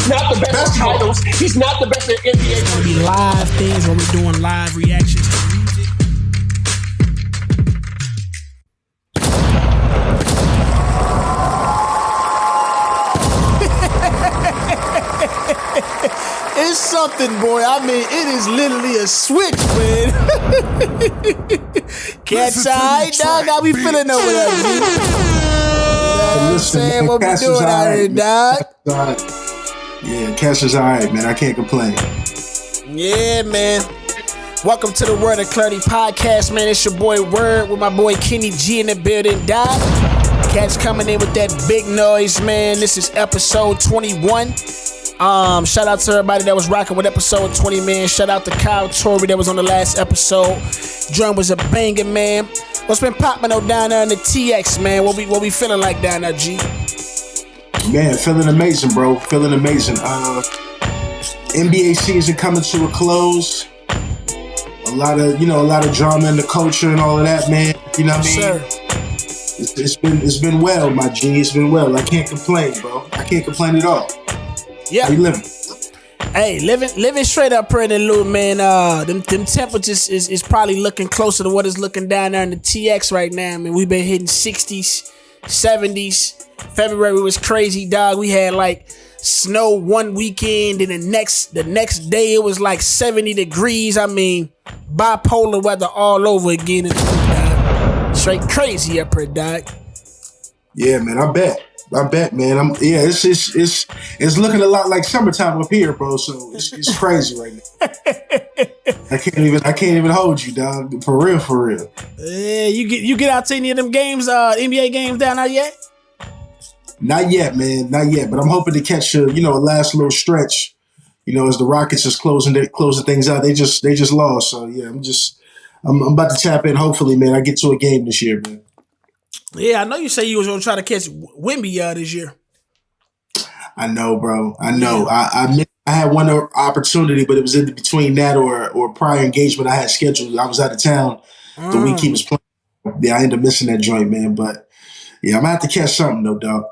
He's not the best at titles. He's not the best at NBA. It's gonna be live things where we're doing live reactions to music. It's something, boy. I mean, it is literally a switch, man. Cat's eye, dog. How we feeling over there, G? You know what I'm saying? What we doing out here, dog? Yeah, Cash is alright, man. I can't complain. Yeah, man. Welcome to the Word of Klarity podcast, man. It's your boy Word with my boy Kenny G in the building, dog. Cat's coming in with that big noise, man. This is episode 21. Shout out to everybody that was rocking with episode 20, man. Shout out to Kyle Torrey that was on the last episode. Drum was a banger, man. What's been popping though down there in the TX, man? What we feeling like down there, G? Man, feeling amazing, bro. Feeling amazing. NBA season coming to a close. A lot of drama in the culture and all of that, man. You know what I mean? Sir. It's been well, my G. It's been well. I can't complain, bro. I can't complain at all. Yeah. How you living? Hey, living straight up here in the loop, man. Them temperatures is probably looking closer to what is looking down there in the TX right now. I mean, we've been hitting 60s, 70s. February was crazy, dog. We had like snow one weekend, and the next day it was like 70 degrees. I mean, bipolar weather all over again. Straight crazy up here, dog. Yeah, man. I bet, man. It's looking a lot like summertime up here, bro. So it's crazy right now. I can't even hold you, dog. For real. Yeah, you get out to any of them games, NBA games down there yet? Not yet, man. Not yet. But I'm hoping to catch a last little stretch. As the Rockets is closing things out. They just lost. So yeah, I'm about to tap in. Hopefully, man, I get to a game this year, man. Yeah, I know you say you was gonna try to catch Wemby this year. I know, bro. I know. Yeah. I had one opportunity, but it was in between that or prior engagement I had scheduled. I was out of town the week he was playing. Yeah, I ended up missing that joint, man. But yeah, I'm gonna have to catch something though, dog.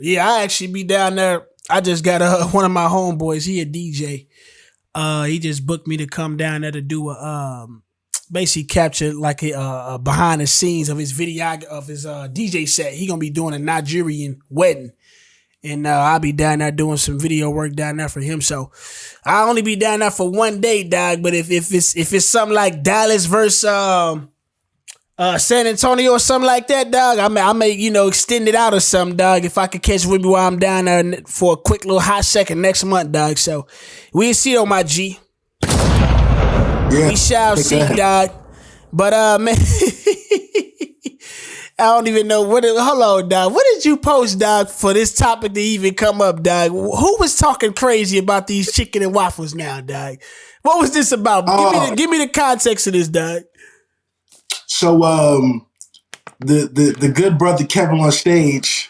Yeah, I actually be down there. I just got one of my homeboys. He a DJ. He just booked me to come down there to do basically capture like a behind the scenes of his video of his DJ set. He gonna be doing a Nigerian wedding, and I'll be down there doing some video work down there for him. So I'll only be down there for one day, dog. But if it's something like Dallas versus San Antonio or something like that, dog, I may extend it out or something, dog. If I could catch with me while I'm down there for a quick little hot second next month, dog. So we'll see on my G. Yeah, we shall see, dog. But man, I don't even know hold on, dog. What did you post, dog, for this topic to even come up, dog? Who was talking crazy about these chicken and waffles now, dog? What was this about? Give me the context of this, dog. So the good brother Kevin on stage,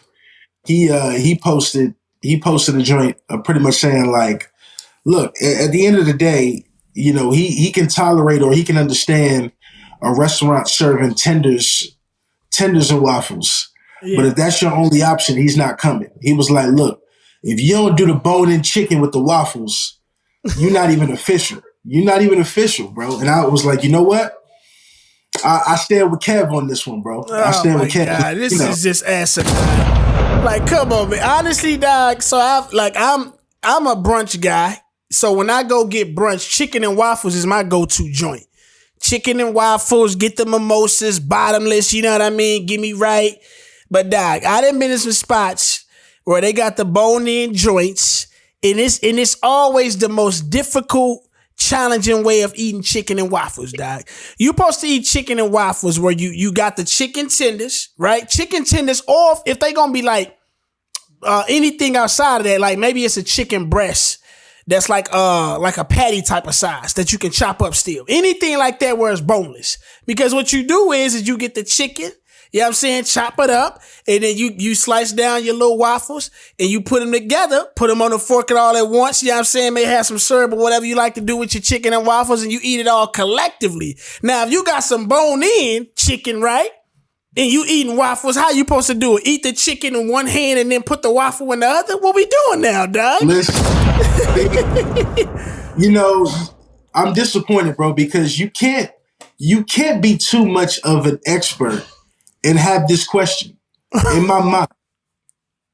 he posted a joint pretty much saying like, look, at the end of the day, he can tolerate or he can understand a restaurant serving tenders and waffles. Yeah. But if that's your only option, he's not coming. He was like, look, if you don't do the bone-in chicken with the waffles, you're not even official. You're not even official, bro. And I was like, you know what? I stand with Kev on this one, bro. I stand with Kev. God, this is just asinine. Like, come on, man. Honestly, dog. So I'm a brunch guy. So when I go get brunch, chicken and waffles is my go-to joint. Chicken and waffles, get the mimosas, bottomless, you know what I mean? Get me right. But dog, I done been in some spots where they got the bone-in joints, and it's always the most difficult, challenging way of eating chicken and waffles, dog. You supposed to eat chicken and waffles where you got the chicken tenders, right? Chicken tenders, or if they gonna be like anything outside of that, like maybe it's a chicken breast that's like a patty type of size that you can chop up still. Anything like that where it's boneless. Because what you do is you get the chicken, you know what I'm saying, chop it up, and then you slice down your little waffles, and you put them together, put them on the fork and all at once, you know what I'm saying, may have some syrup or whatever you like to do with your chicken and waffles, and you eat it all collectively. Now, if you got some bone-in chicken, right, and you eating waffles, how you supposed to do it? Eat the chicken in one hand and then put the waffle in the other? What we doing now, dog? Listen, I'm disappointed, bro, because you can't be too much of an expert and have this question in my mind.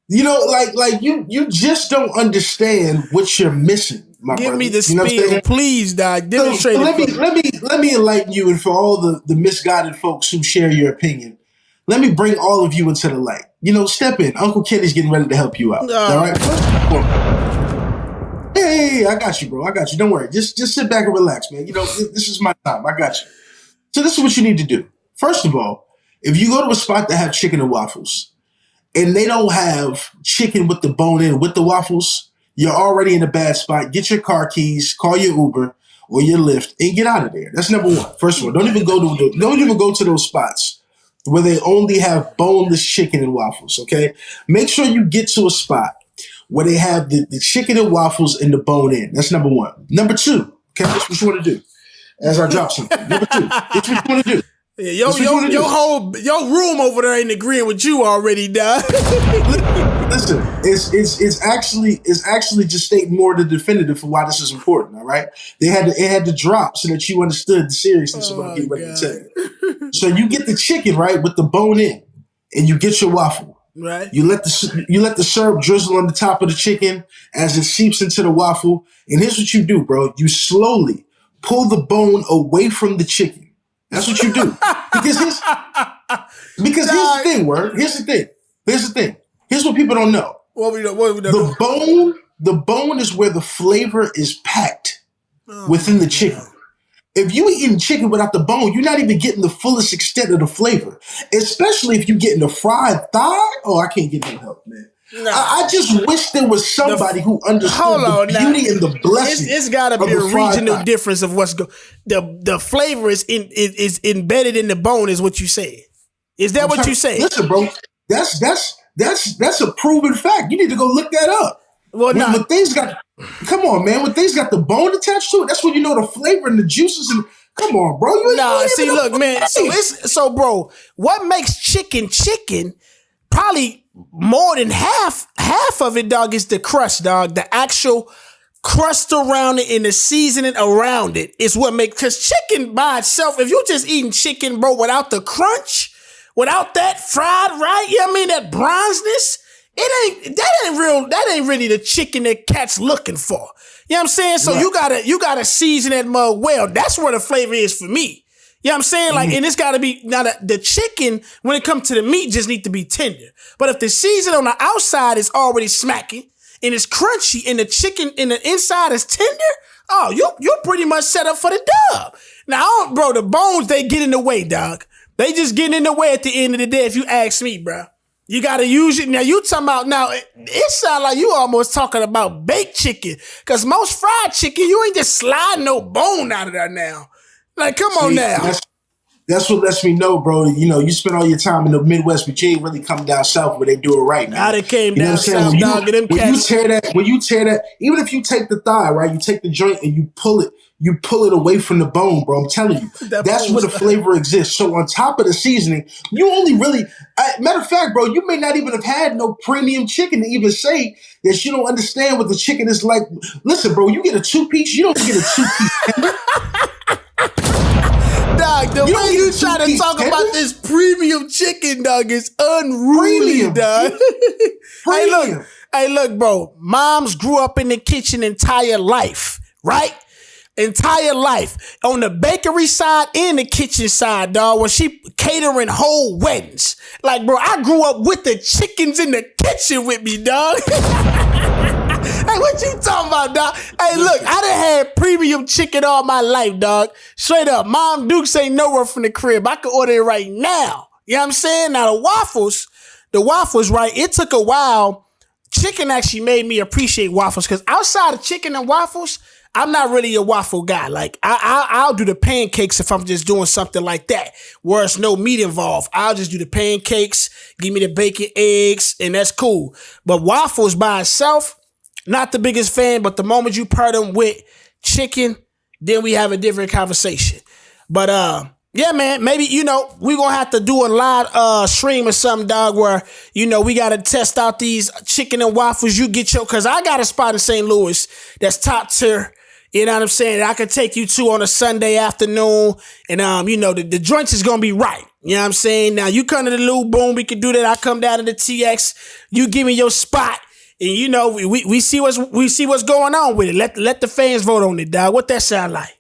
You just don't understand what you're missing, my Give brother. me the You know what I'm spiel, saying? please, dog. Demonstrate So it. let me enlighten you, and for all the misguided folks who share your opinion, let me bring all of you into the light. Step in. Uncle Kenny's getting ready to help you out. All right. Hey, I got you, bro. I got you. Don't worry. Just sit back and relax, man. This is my time. I got you. So this is what you need to do. First of all, if you go to a spot that have chicken and waffles, and they don't have chicken with the bone in with the waffles, you're already in a bad spot. Get your car keys, call your Uber or your Lyft, and get out of there. That's number one. First of all, don't even go to those spots where they only have boneless chicken and waffles. Okay, make sure you get to a spot where they have the chicken and waffles and the bone in. That's number one. Number two, okay, that's what you want to do. As I drop something. Number two, that's what you want to do. Yeah, your room over there ain't agreeing with you already, dog. Listen, it's actually just stating more the definitive for why this is important. All right, it had to drop so that you understood the seriousness of what I'm getting ready to tell you. So you get the chicken right with the bone in, and you get your waffle. Right. You let the syrup drizzle on the top of the chicken as it seeps into the waffle. And here's what you do, bro. You slowly pull the bone away from the chicken. That's what you do. Because here's the thing, word. Here's the thing. Here's what people don't know. What we don't The bone is where the flavor is packed within the chicken. If you eating chicken without the bone, you're not even getting the fullest extent of the flavor. Especially if you're getting a fried thigh. Oh, I can't get no help, man. No. I just wish there was somebody who understood the beauty and the blessing. It's got to be a regional difference of what's the flavor is embedded in the bone. Is what you say? Is that what you say? Listen, bro, that's a proven fact. You need to go look that up. Well, when things got, come on, man. When things got the bone attached to it, that's when you know the flavor and the juices. And come on, bro. Look, man. So, bro, what makes chicken? Probably more than half of it, dog, is the crust, dog. The actual crust around it and the seasoning around it is what makes, because chicken by itself, if you're just eating chicken, bro, without the crunch, without that fried right, you know what I mean, that bronzeness, that ain't really the chicken that cats looking for. You know what I'm saying? So right. you gotta season that mug well. That's where the flavor is for me. You know what I'm saying? Like, and it's got to be, now the chicken, when it comes to the meat, just need to be tender. But if the seasoning on the outside is already smacking and it's crunchy and the chicken in the inside is tender, oh, you're pretty much set up for the dub. Now, bro, the bones, they get in the way, dog. They just getting in the way at the end of the day, if you ask me, bro. You got to use it. Now, you talking about, now, it sounds like you almost talking about baked chicken. Because most fried chicken, you ain't just sliding no bone out of there now. Like, come on now. That's what lets me know, bro. You spend all your time in the Midwest, but you ain't really come down south where they do it right, man. Now they came down south, dog. When you tear that, even if you take the thigh, right, you take the joint and you pull it away from the bone, bro. I'm telling you, that's where the flavor exists. So on top of the seasoning, you only really, matter of fact, bro, you may not even have had no premium chicken to even say that you don't understand what the chicken is like. Listen, bro, you get a 2-piece, you don't get a 2-piece. Dog, the way you try to talk about this premium chicken, dog, is unruly, dog. Hey, look, bro. Moms grew up in the kitchen entire life, right? Entire life. On the bakery side and the kitchen side, dog, when she catering whole weddings. Like, bro, I grew up with the chickens in the kitchen with me, dog. Hey, what you talking about, dog? Hey, look, I done had premium chicken all my life, dog. Straight up. Mom Dukes ain't nowhere from the crib. I can order it right now. You know what I'm saying? Now, the waffles, right? It took a while. Chicken actually made me appreciate waffles because outside of chicken and waffles, I'm not really a waffle guy. Like, I'll do the pancakes if I'm just doing something like that, where it's no meat involved. I'll just do the pancakes, give me the bacon, eggs, and that's cool. But waffles by itself, not the biggest fan, but the moment you pair them with chicken, then we have a different conversation. But Yeah, man. Maybe, we're going to have to do a live stream or something, dog, where, we got to test out these chicken and waffles. You get because I got a spot in St. Louis that's top tier. You know what I'm saying? I could take you to on a Sunday afternoon. And, the joints is going to be right. You know what I'm saying? Now, you come to the Lou, boom, we can do that. I come down to the TX. You give me your spot. And, we see what's going on with it. Let the fans vote on it, dog. What that sound like?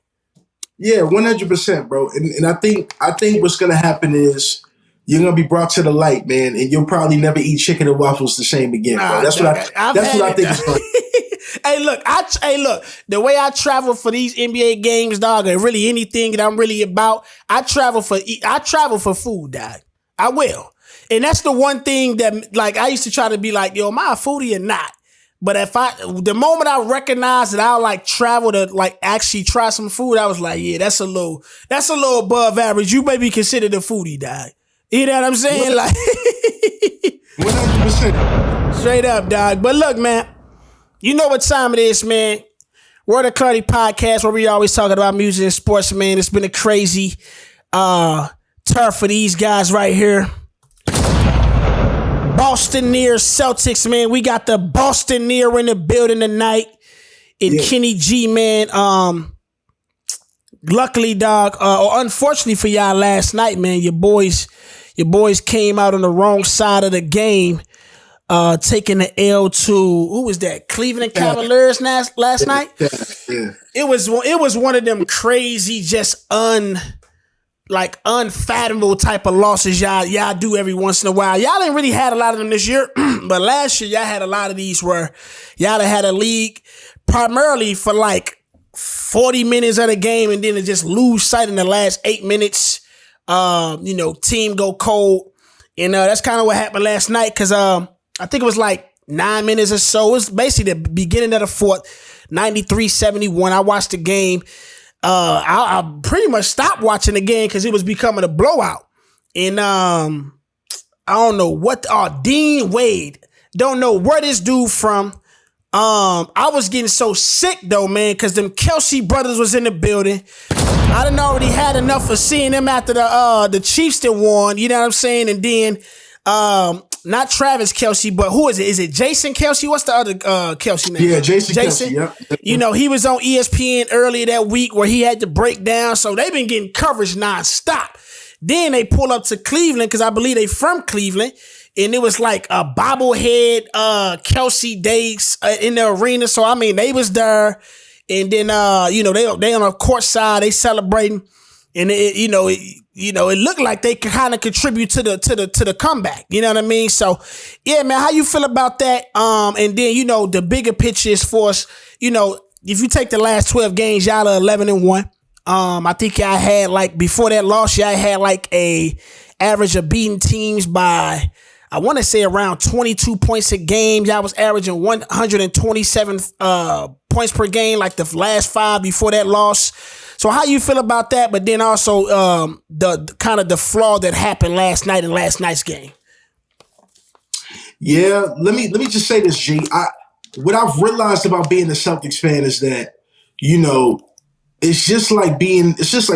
Yeah, 100%, bro. And I think what's gonna happen is you're gonna be brought to the light, man, and you'll probably never eat chicken and waffles the same again, bro. That's what I think is going. Hey, look. The way I travel for these NBA games, dog, and really anything that I'm really about, I travel for food, dog. I will, and that's the one thing that, like, I used to try to be like, yo, am I a foodie or not? But the moment I recognize that I'll like travel to like actually try some food, I was like, yeah, that's a little above average. You may be considered a foodie, dog. You know what I'm saying? Like 100%. Straight up, dog. But look, man, you know what time it is, man. We're the Klarity podcast where we always talking about music and sports, man. It's been a crazy turf for these guys right here. Boston near Celtics, man. We got the Boston near in the building tonight. And Kenny G, man. Luckily, dog, or unfortunately for y'all last night, man, your boys came out on the wrong side of the game, taking the L to, who was that? Cleveland Cavaliers last night? Yeah. It was one of them crazy, just unfathomable type of losses y'all do every once in a while. Y'all ain't really had a lot of them this year, but last year y'all had a lot of these where y'all had a league primarily for like 40 minutes of the game and then it just lose sight in the last 8 minutes. Team go cold. And that's kind of what happened last night because I think it was like 9 minutes or so. It was basically the beginning of the fourth, 93-71. I watched the game. I pretty much stopped watching the game because it was becoming a blowout. And I don't know what Dean Wade. Don't know where this dude from. I was getting so sick though, man, because them Kelsey brothers was in the building. I done already had enough of seeing them after the Chiefs that won. You know what I'm saying? And then not Travis Kelsey, but who is it? Is it Jason Kelsey? What's the other Kelsey name? Yeah, Jason Kelsey. Yep. He was on ESPN earlier that week where he had to break down. So they've been getting coverage nonstop. Then they pull up to Cleveland because I believe they from Cleveland. And it was like a bobblehead Kelsey dates in the arena. So, I mean, they was there. And then, they on a court side, they celebrating. And, it looked like they could kind of contribute to the comeback. You know what I mean? So, yeah, man, how you feel about that? And then, the bigger picture is for us, if you take the last 12 games, y'all are 11-1. I think y'all had before that loss, y'all had a average of beating teams by, I want to say around 22 points a game. Y'all was averaging 127 points per game, like the last 5 before that loss. So how you feel about that? But then also the kind of the flaw that happened last night in last night's game. Yeah, let me just say this, G. What I've realized about being a Celtics fan is that, it's just like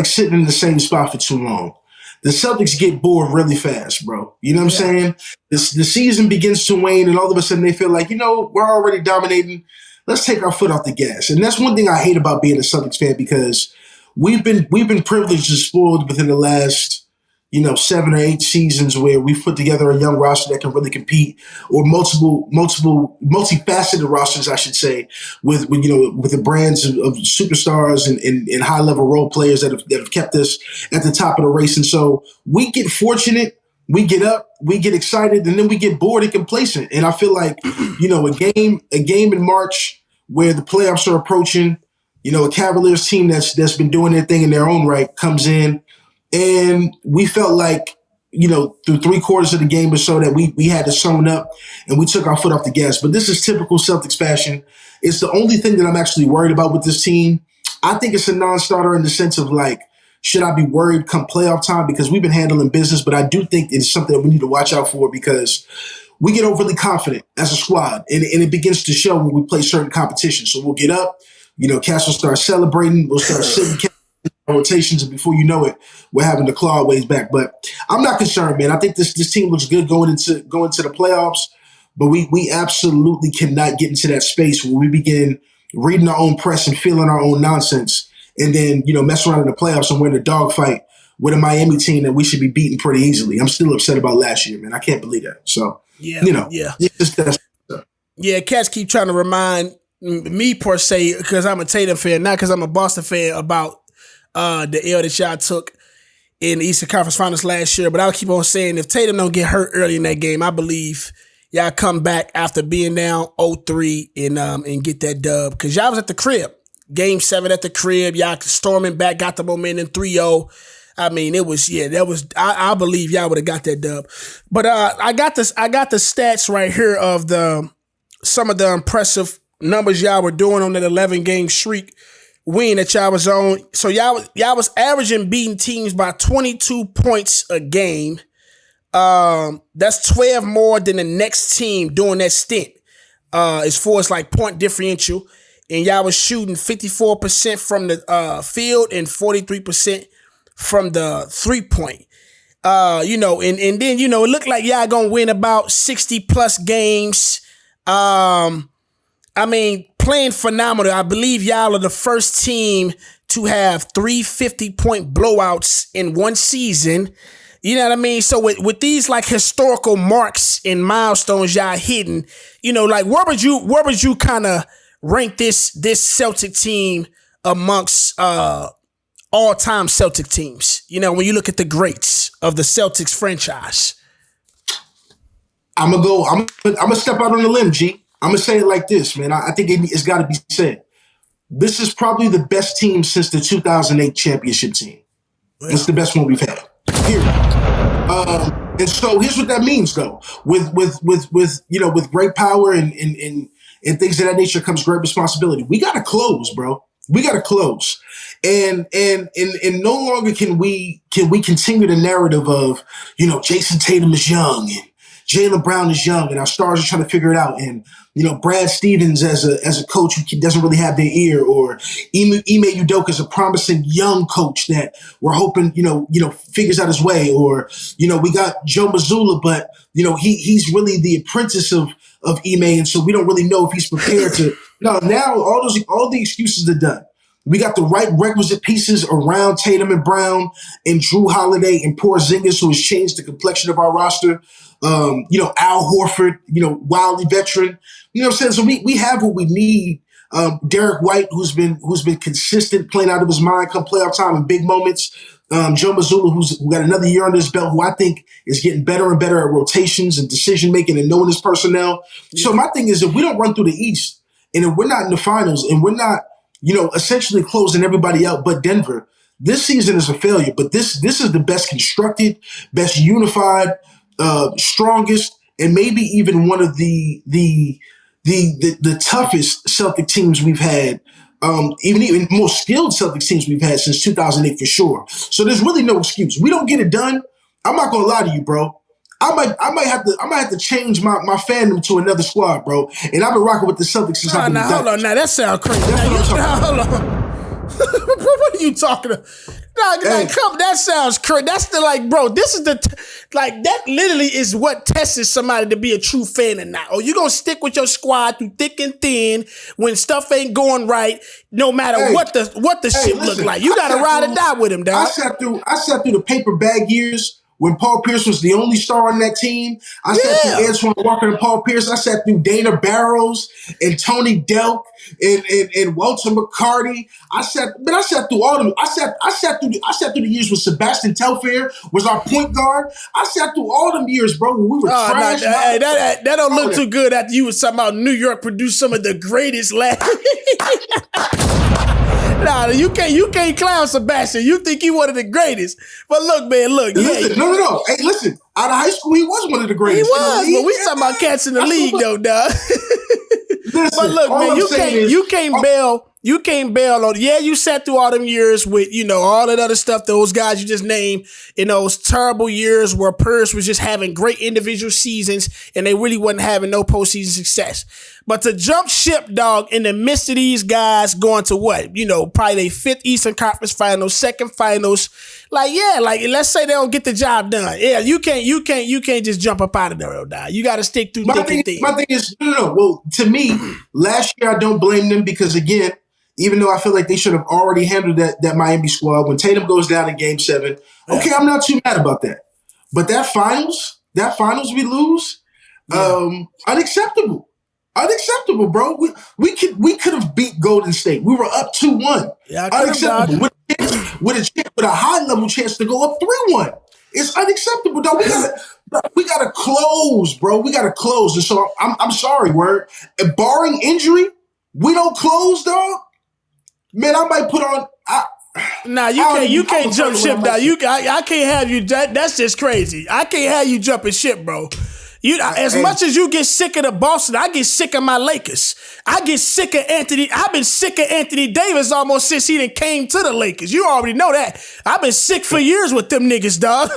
sitting in the same spot for too long. The Celtics get bored really fast, bro. You know what I'm saying? The season begins to wane, and all of a sudden they feel like, we're already dominating. Let's take our foot off the gas. And that's one thing I hate about being a Celtics fan because we've been privileged and spoiled within the last 7 or 8 seasons where we've put together a young roster that can really compete, or multifaceted rosters, I should say, with the brands of superstars and high level role players that have kept us at the top of the race. And so we get fortunate, we get up, we get excited, and then we get bored and complacent. And I feel like, a game in March where the playoffs are approaching, a Cavaliers team that's been doing their thing in their own right comes in. And we felt like, through 3/4 of the game or so that we had to sewn up and we took our foot off the gas. But this is typical Celtics fashion. It's the only thing that I'm actually worried about with this team. I think it's a non-starter in the sense of should I be worried come playoff time? Because we've been handling business, but I do think it's something that we need to watch out for because we get overly confident as a squad and it begins to show when we play certain competitions. So we'll get up, Cass will start celebrating, we'll start sitting rotations, and before you know it, we're having to claw our ways back. But I'm not concerned, man. I think this team looks good going into the playoffs, but we absolutely cannot get into that space where we begin reading our own press and feeling our own nonsense, and then mess around in the playoffs and we're in a dogfight with a Miami team that we should be beating pretty easily. I'm still upset about last year, man. I can't believe that. So cats keep trying to remind me per se, because I'm a Tatum fan, not because I'm a Boston fan, about the L that y'all took in the Eastern Conference Finals last year. But I'll keep on saying, if Tatum don't get hurt early in that game, I believe y'all come back after being down 0-3 and get that dub. Because y'all was at the crib. Game 7 at the crib. Y'all storming back, got the momentum 3-0. I mean, I believe y'all would have got that dub. But I got the stats right here of some of the impressive numbers y'all were doing on that 11-game streak win that y'all was on. So y'all was averaging beating teams by 22 points a game. That's 12 more than the next team during that stint, as far as like point differential. And y'all was shooting 54% from the field and 43% from the 3-point. And then it looked like y'all gonna win about 60 plus games. Playing phenomenal. I believe y'all are the first team to have 3 50-point blowouts in one season. You know what I mean? So with these like historical marks and milestones y'all hitting, like where would you kind of rank this Celtic team amongst all-time Celtic teams? When you look at the greats of the Celtics franchise. I'm gonna step out on a limb, G. I'm gonna say it like this, man. I think it's got to be said. This is probably the best team since the 2008 championship team. Yeah. It's the best one we've had. Period. And so here's what that means, though. With great power and things of that nature comes great responsibility. We gotta close, bro. We gotta close. And no longer can we continue the narrative of, Jason Tatum is young and Jaylen Brown is young and our stars are trying to figure it out. And, Brad Stevens as a coach who doesn't really have their ear, or Ime Udoka is a promising young coach that we're hoping, figures out his way. Or, we got Joe Mazzulla, but, he's really the apprentice of Ime. And so we don't really know if he's prepared to. No, now all the excuses are done. We got the right requisite pieces around Tatum and Brown and Drew Holiday and Porzingis, who has changed the complexion of our roster. Al Horford, wildly veteran. You know what I'm saying? So we have what we need. Derek White, who's been consistent, playing out of his mind come playoff time in big moments. Joe Mazzulla, who got another year under his belt, who I think is getting better and better at rotations and decision making and knowing his personnel. Yeah. So my thing is, if we don't run through the East and if we're not in the finals and we're not, essentially closing everybody out but Denver, this season is a failure. But this is the best constructed, best unified, strongest, and maybe even one of the toughest Celtic teams we've had, even more skilled Celtic teams we've had since 2008 for sure. So there's really no excuse. We don't get it done. I'm not gonna lie to you, bro. I might have to change my fandom to another squad, bro. And I've been rocking with the Celtics since I've been hold on. Now that sounds crazy. Hold on. What are you talking about? That sounds crazy. That's bro, this is that literally is what tests somebody to be a true fan or not. Oh, you gonna stick with your squad through thick and thin when stuff ain't going right, no matter what the shit look like. You gotta ride or die with him, dog. I sat through the paper bag years when Paul Pierce was the only star on that team. I sat through Antoine Walker and Paul Pierce. I sat through Dana Barrows and Tony Delk and Walter McCarty. I sat through all of them. I sat through the years when Sebastian Telfair was our point guard. I sat through all them years, bro, when we were trash. That don't look too good after you was talking about New York produced some of the greatest last. Nah, you can't clown Sebastian. You think he one of the greatest. But look, man, Listen, no. Hey, listen. Out of high school, he was one of the greatest. He was, but we talking about cats in the league, though, dog. But look, man, you can't bail You can't bail on. Yeah, you sat through all them years with, all that other stuff, those guys you just named, in those terrible years where Purse was just having great individual seasons and they really wasn't having no postseason success. But to jump ship, dog, in the midst of these guys going to what? Probably their 5th Eastern Conference Finals, 2nd Finals. Let's say they don't get the job done. Yeah, you can't just jump up out of there, dog. You got to stick through thick and thin. My thing is, no. Well, to me, last year I don't blame them because, again, even though I feel like they should have already handled that Miami squad, when Tatum goes down in Game 7, okay, I'm not too mad about that. But that finals we lose, unacceptable. Unacceptable, bro. We could have beat Golden State. We were up 2-1. Yeah, unacceptable. With a high level chance to go up 3-1. It's unacceptable, dog. We gotta close, bro. We gotta close. And so I'm sorry, word. And barring injury, we don't close, dog. Man, I might put on. You can't jump ship, dog. I can't have you. That's just crazy. I can't have you jumping ship, bro. As much as you get sick of the Boston, I get sick of my Lakers. I get sick of Anthony. I've been sick of Anthony Davis almost since he done came to the Lakers. You already know that. I've been sick for years with them niggas, dog.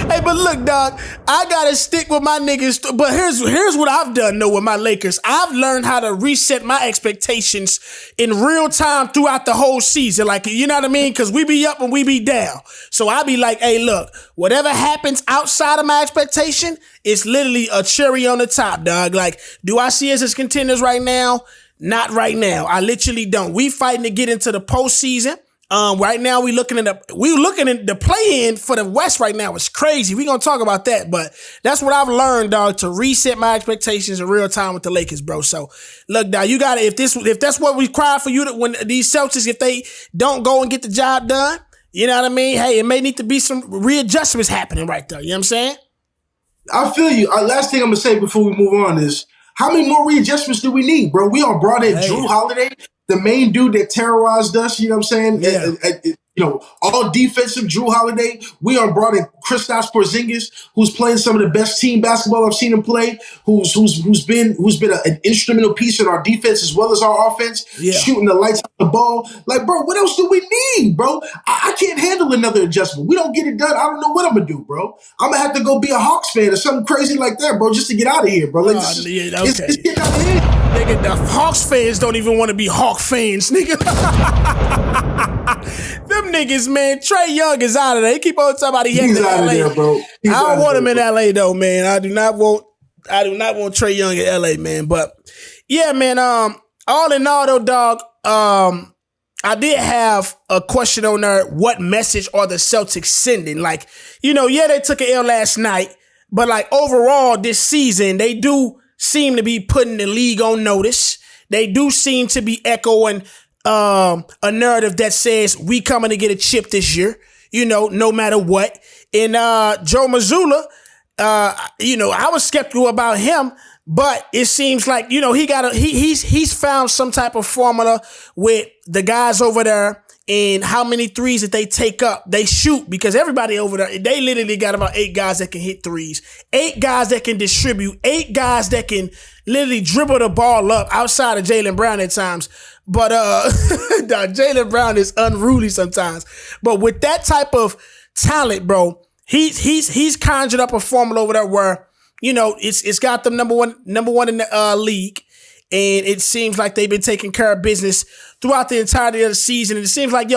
Hey, but look, dog, I gotta stick with my niggas. But here's what I've done, though, with my Lakers. I've learned how to reset my expectations in real time throughout the whole season. Like, you know what I mean? Because we be up and we be down. So I be like, hey, look, whatever happens outside of my expectation, it's literally a cherry on the top, dog. Like, do I see us as contenders right now? Not right now. I literally don't. We fighting to get into the postseason. Right now we looking at the play-in for the West right now. It's crazy. We gonna talk about that, but that's what I've learned, dog, to reset my expectations in real time with the Lakers, bro. So look, dog, you gotta, if that's what we cry for you, when these Celtics, if they don't go and get the job done, you know what I mean? Hey, it may need to be some readjustments happening right there. You know what I'm saying? I feel you. Last thing I'm gonna say before we move on is, how many more readjustments do we need, bro? We all brought in Drew Holiday, the main dude that terrorized us, you know what I'm saying? Yeah. All defensive Drew Holiday. We are brought in Kristaps Porzingis, who's playing some of the best team basketball I've seen him play, who's been an instrumental piece in our defense as well as our offense, shooting the lights out the ball. Like, bro, what else do we need, bro? I can't handle another adjustment. We don't get it done, I don't know what I'm gonna do, bro. I'm gonna have to go be a Hawks fan or something crazy like that, bro, just to get out of here, bro. Like, it's getting out of here. Nigga, the Hawks fans don't even want to be Hawk fans, nigga. Them niggas, man. Trae Young is out of there. He keep on talking about he's out of there, bro. I don't want him in LA though, man. I do not want Trae Young in LA, man. But yeah, man. All in all, though, dog. I did have a question on there. What message are the Celtics sending? Like, they took an L last night, but like overall this season, they do seem to be putting the league on notice. They do seem to be echoing a narrative that says we coming to get a chip this year, no matter what. And Joe Mazzulla, I was skeptical about him, but it seems like, he's found some type of formula with the guys over there and how many threes that they take up, they shoot, because everybody over there, they literally got about 8 guys that can hit threes, 8 guys that can distribute, 8 guys that can literally dribble the ball up outside of Jaylen Brown at times. But Jaylen Brown is unruly sometimes. But with that type of talent, bro, he's conjured up a formula over there where, it's got them number one in the league. And it seems like they've been taking care of business throughout the entirety of the season. And it seems like,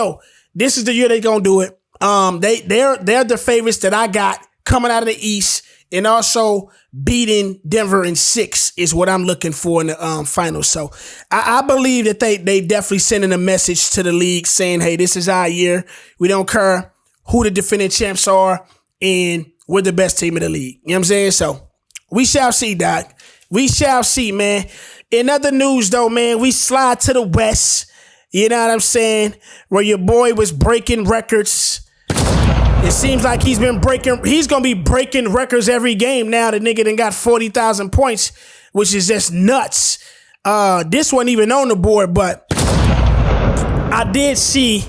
this is the year they're going to do it. They're the favorites that I got coming out of the East, and also beating Denver in 6 is what I'm looking for in the finals. So I believe that they definitely sending a message to the league saying, hey, this is our year. We don't care who the defending champs are, and we're the best team in the league. You know what I'm saying? So we shall see, Doc. We shall see, man. In other news, though, man, we slide to the West. You know what I'm saying? Where your boy was breaking records. It seems like he's going to be breaking records every game now. The nigga done got 40,000 points, which is just nuts. This wasn't even on the board, but I did see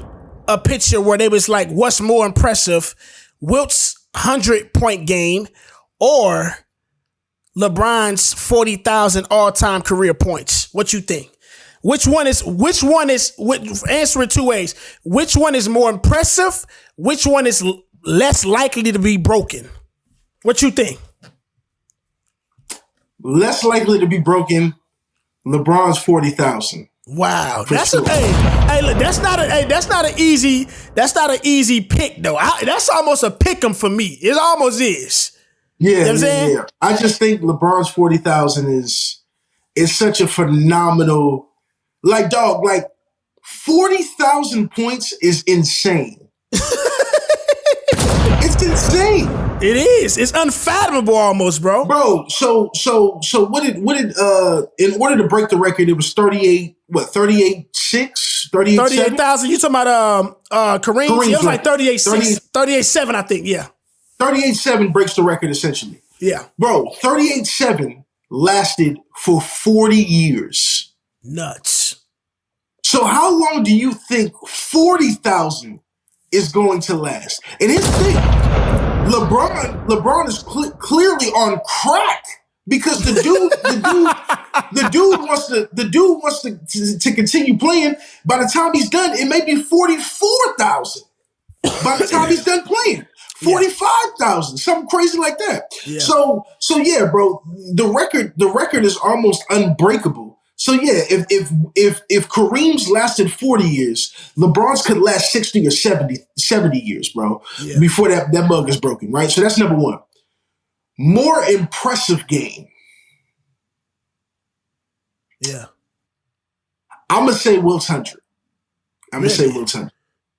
a picture where they was like, what's more impressive, Wilt's 100-point game or LeBron's 40,000 all-time career points? What you think? answer it two ways. Which one is more impressive? Which one is less likely to be broken? What you think? Less likely to be broken. LeBron's 40,000. Wow, look, that's not an easy pick though. That's almost a pick 'em for me. It almost is. Yeah, you know what I'm saying? Yeah. I just think LeBron's 40,000 is such a phenomenal, like 40,000 points is insane. It's insane. It is. It's unfathomable almost, bro. Bro, so what did in order to break the record, it was 38,6? 38,000. You talking about Kareem? Kareem's It was like right. 38,6, 38,7, I think, yeah. 38.7 breaks the record essentially. Yeah. Bro, 38.7 lasted for 40 years. Nuts. So how long do you think 40,000 is going to last? And here's the thing. LeBron is clearly on crack because the dude wants to continue playing. By the time he's done, it may be 44,000. By the time he's done playing, 45,000, something crazy like that. Yeah. So yeah, bro, the record is almost unbreakable. So yeah, if Kareem's lasted 40 years, LeBron's could last 60 or 70 years, bro, before that mug is broken, right? So that's number one. More impressive game. Yeah. I'm going to say Wilt 100. I'm going to say Wilt 100.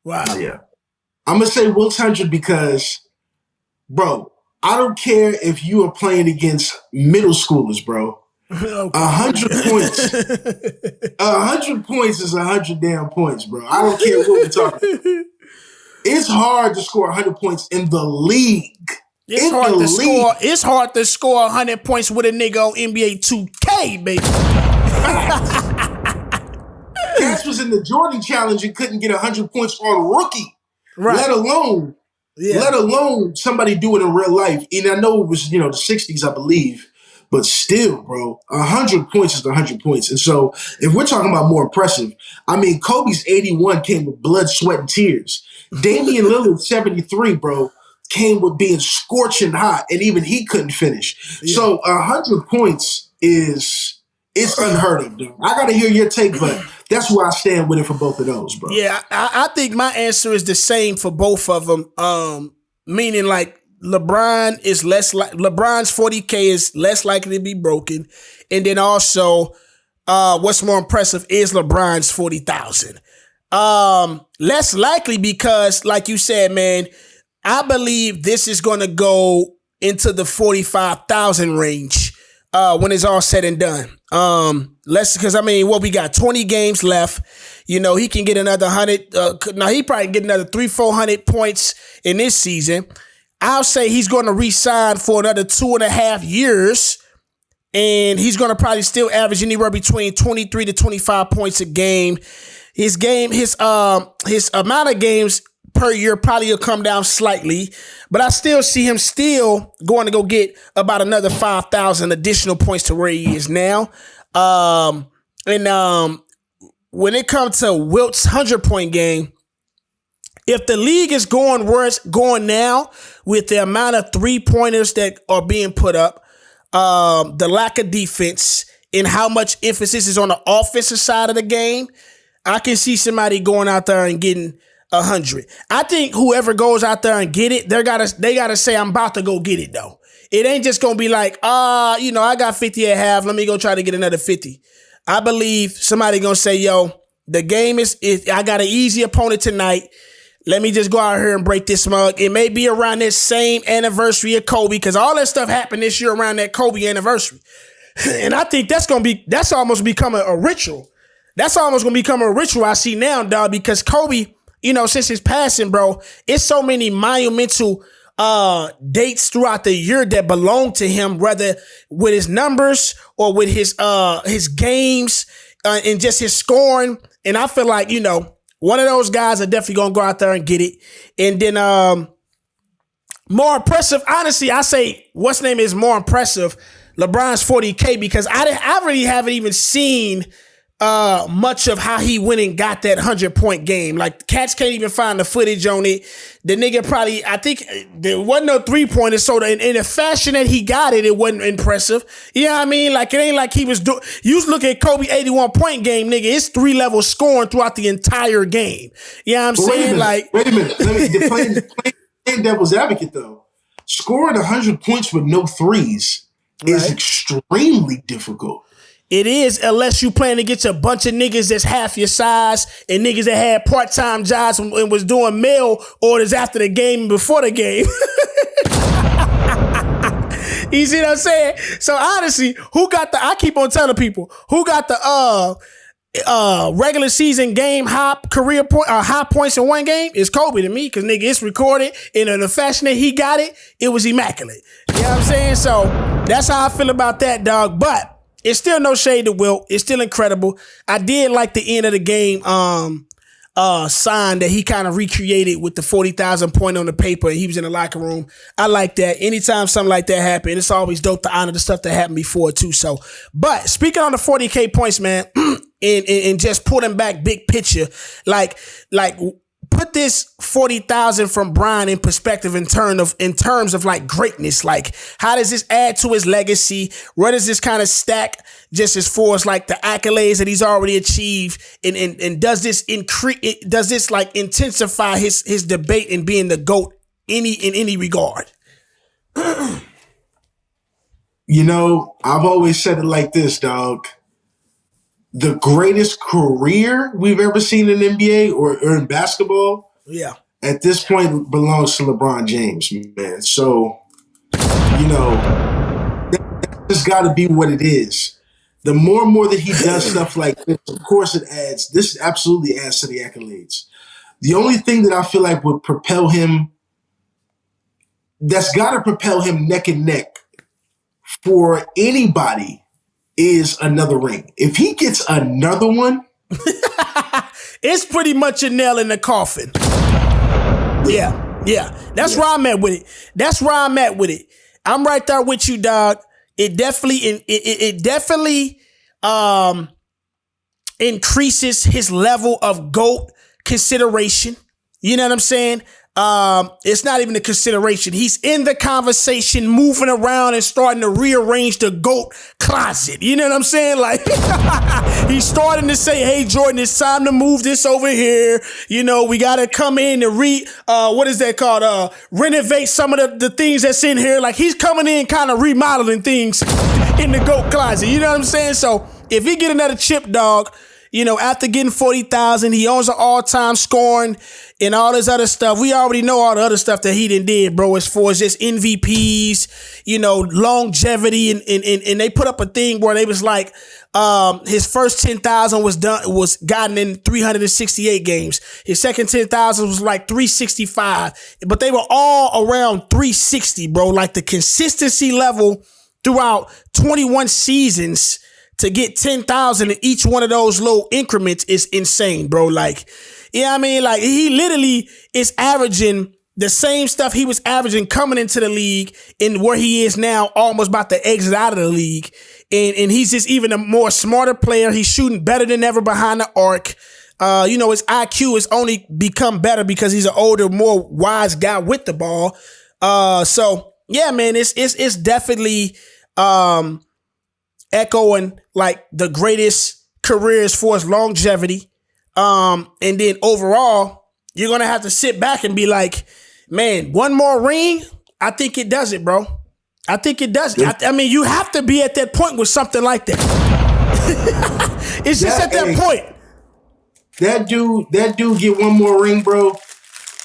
Wow. Yeah. I'm going to say Wilt 100 because, bro, I don't care if you are playing against middle schoolers, bro. 100 points. 100 points is 100 damn points, bro. I don't care what we're talking about. It's hard to score 100 points in the league. It's hard to score 100 points with a nigga on NBA 2K, baby. Cass was in the Jordan Challenge and couldn't get 100 points on rookie. Right. Let alone somebody do it in real life. And I know it was, the 60s, I believe. But still, bro, 100 points is 100 points. And so if we're talking about more impressive, I mean, Kobe's 81 came with blood, sweat, and tears. Damian Lillard's 73, bro, came with being scorching hot, and even he couldn't finish. Yeah. So 100 points it's unheard of, dude. I got to hear your take, but that's where I stand with it for both of those, bro. Yeah, I think my answer is the same for both of them, meaning like, LeBron's 40K is less likely to be broken. And then also, what's more impressive is LeBron's 40,000. Less likely because, like you said, man, I believe this is going to go into the 45,000 range when it's all said and done. Because we got 20 games left. He can get another 100. He probably get another 300-400 points in this season. I'll say he's going to re-sign for another 2.5 years, and he's going to probably still average anywhere between 23 to 25 points a game. His amount of games per year probably will come down slightly, but I still see him still going to go get about another 5,000 additional points to where he is now. When it comes to Wilt's 100-point game, if the league is going where it's going now with the amount of three-pointers that are being put up, the lack of defense, and how much emphasis is on the offensive side of the game, I can see somebody going out there and getting 100. I think whoever goes out there and get it, they gotta say, I'm about to go get it, though. It ain't just gonna be like, I got 50 at half, let me go try to get another 50. I believe somebody gonna say, yo, the game is I got an easy opponent tonight. Let me just go out here and break this mug. It may be around this same anniversary of Kobe, because all that stuff happened this year around that Kobe anniversary. And I think that's almost becoming a ritual. That's almost going to become a ritual I see now, dog, because Kobe, since his passing, bro, it's so many monumental dates throughout the year that belong to him, whether with his numbers or with his games and just his scoring. And I feel like, one of those guys are definitely going to go out there and get it. And then more impressive, honestly, I say what's name is more impressive, LeBron's 40K, because I really haven't even seen much of how he went and got that 100-point game. Like, cats can't even find the footage on it. The nigga probably, I think there wasn't no 3-pointer, so in the fashion that he got it, it wasn't impressive. You know what I mean? Like, it ain't like he was doing, you look at Kobe 81-point game, nigga, it's 3 levels scoring throughout the entire game. You know what I'm saying? Wait a minute. Let me playing devil's advocate, though. Scoring 100 points with no threes is extremely difficult. It is, unless you playing against a bunch of niggas that's half your size and niggas that had part-time jobs and was doing mail orders after the game and before the game. You see what I'm saying? So honestly, I keep on telling people, who got the regular season game high points in one game is Kobe to me, because nigga, it's recorded, and in the fashion that he got it, it was immaculate. You know what I'm saying? So that's how I feel about that, dog. But it's still no shade to Wilt. It's still incredible. I did like the end of the game sign that he kind of recreated with the 40,000 point on the paper, and he was in the locker room. I like that. Anytime something like that happens, it's always dope to honor the stuff that happened before too. So, but speaking on the 40K points, man, and just putting back big picture, like put this 40,000 from Brian in perspective in terms of like greatness. Like, how does this add to his legacy? Where does this kind of stack just as far as like the accolades that he's already achieved? And does this like intensify his debate in being the GOAT in any regard? You know, I've always said it like this, dog. The greatest career we've ever seen in NBA or in basketball, at this point belongs to LeBron James, man. So, you know, that's got to be what it is. The more and more that he does stuff like this, of course this absolutely adds to the accolades. The only thing that I feel like would propel him, that's got to propel him neck and neck for anybody, is another ring. If he gets another one, it's pretty much a nail in the coffin. Yeah. That's where I'm at with it. I'm right there with you, dog. It definitely increases his level of GOAT consideration. You know what I'm saying? It's not even a consideration. He's in the conversation, moving around and starting to rearrange the GOAT closet. You know what I'm saying? Like, he's starting to say, hey, Jordan, it's time to move this over here. You know, we got to come in and what is that called? Renovate some of the things that's in here. Like, he's coming in kind of remodeling things in the GOAT closet. You know what I'm saying? So if he get another chip, dog, you know, after getting 40,000, he owns an all-time scoring and all this other stuff. We already know all the other stuff that he did, bro, as far as just MVPs, you know, longevity. And they put up a thing where they was like, his first 10,000 was gotten in 368 games. His second 10,000 was like 365, but they were all around 360, bro. Like, the consistency level throughout 21 seasons to get 10,000 in each one of those low increments is insane, bro. Like, you know what I mean? Like, he literally is averaging the same stuff he was averaging coming into the league and where he is now, almost about to exit out of the league. And he's just even a more smarter player. He's shooting better than ever behind the arc. You know, his IQ has only become better because he's an older, more wise guy with the ball. So yeah, man, it's definitely, echoing like the greatest career as far as longevity. And then overall, you're going to have to sit back and be like, man, one more ring. I think it does it, bro. I think it does. I mean, you have to be at that point with something like that. It's just at that point. That dude get one more ring, bro.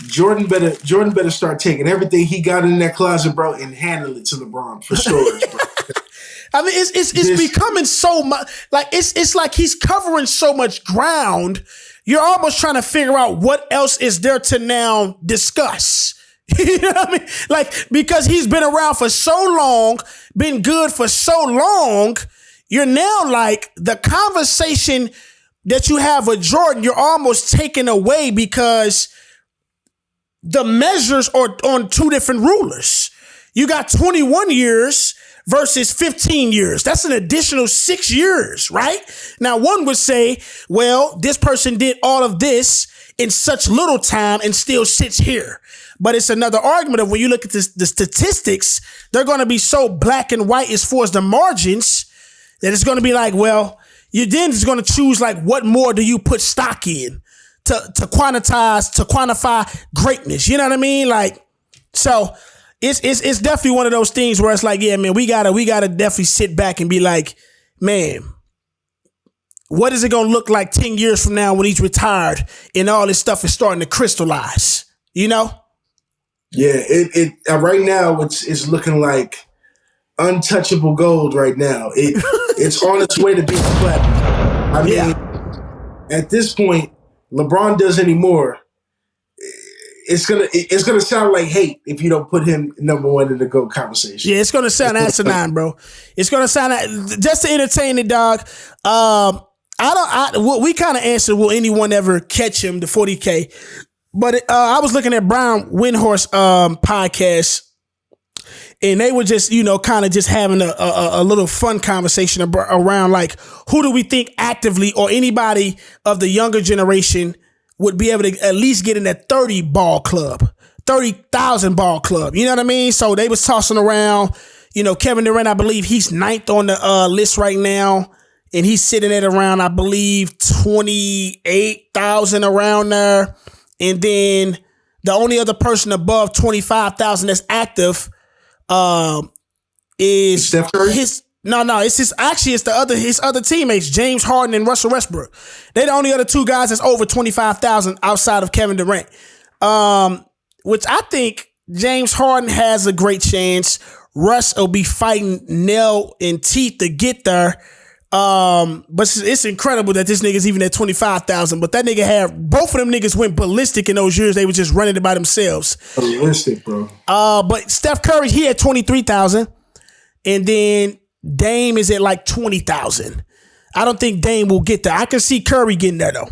Jordan better start taking everything he got in that closet, bro, and handle it to LeBron for storage, bro. I mean, it's becoming so much like it's like he's covering so much ground. You're almost trying to figure out what else is there to now discuss. You know what I mean? Like, because he's been around for so long, been good for so long, you're now like the conversation that you have with Jordan, you're almost taken away because the measures are on two different rulers. You got 21 years versus 15 years. That's an additional 6 years, right? Now, one would say, well, this person did all of this in such little time and still sits here. But it's another argument of when you look at the statistics, they're going to be so black and white as far as the margins that it's going to be like, well, you then is going to choose like what more do you put stock in to quantify greatness. You know what I mean? Like, so it's definitely one of those things where it's like, yeah, man, we gotta definitely sit back and be like, man, what is it gonna look like 10 years from now when he's retired and all this stuff is starting to crystallize? You know? Yeah, it right now it's looking like untouchable gold right now. It's on its way to being platinum. I mean, at this point, LeBron does anymore. It's gonna sound like hate if you don't put him number one in the GOAT conversation. Yeah, it's gonna sound asinine, bro. It's gonna sound just to entertain it, dog. We kind of answered, will anyone ever catch him, the 40K? But I was looking at Brian Windhorst podcast, and they were just, kind of just having a little fun conversation around like, who do we think actively or anybody of the younger generation would be able to at least get in that 30,000 ball club. You know what I mean? So they was tossing around, Kevin Durant, I believe he's ninth on the list right now. And he's sitting at around, I believe, 28,000 around there. And then the only other person above 25,000 that's active is Steph Curry? It's his other teammates, James Harden and Russell Westbrook. They're the only other two guys that's over 25,000 outside of Kevin Durant. Which I think James Harden has a great chance. Russ will be fighting nail and teeth to get there. But it's incredible that this nigga's even at 25,000. But that nigga had, both of them niggas went ballistic in those years. They were just running it by themselves. Ballistic, bro. But Steph Curry, he had 23,000. And then Dame is at like 20,000. I don't think Dame will get there. I can see Curry getting there though.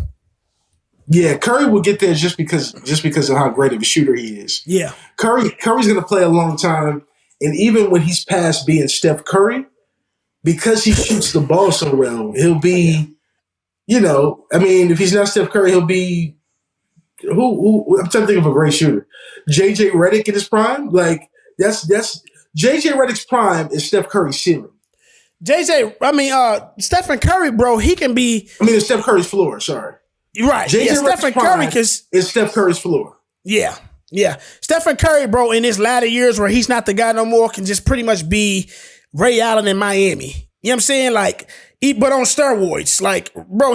Yeah, Curry will get there just because of how great of a shooter he is. Yeah. Curry's going to play a long time. And even when he's past being Steph Curry, because he shoots the ball so well, he'll be, if he's not Steph Curry, he'll be who I'm trying to think of a great shooter. JJ Redick in his prime. Like that's JJ Redick's prime is Steph Curry's ceiling. Stephen Curry, bro, he can be. It's Steph Curry's floor. Sorry. Right. JJ Stephen Curry is Steph Curry's floor. Yeah. Yeah. Stephen Curry, bro, in his latter years where he's not the guy no more, can just pretty much be Ray Allen in Miami. You know what I'm saying? Like, but on steroids. Like, bro,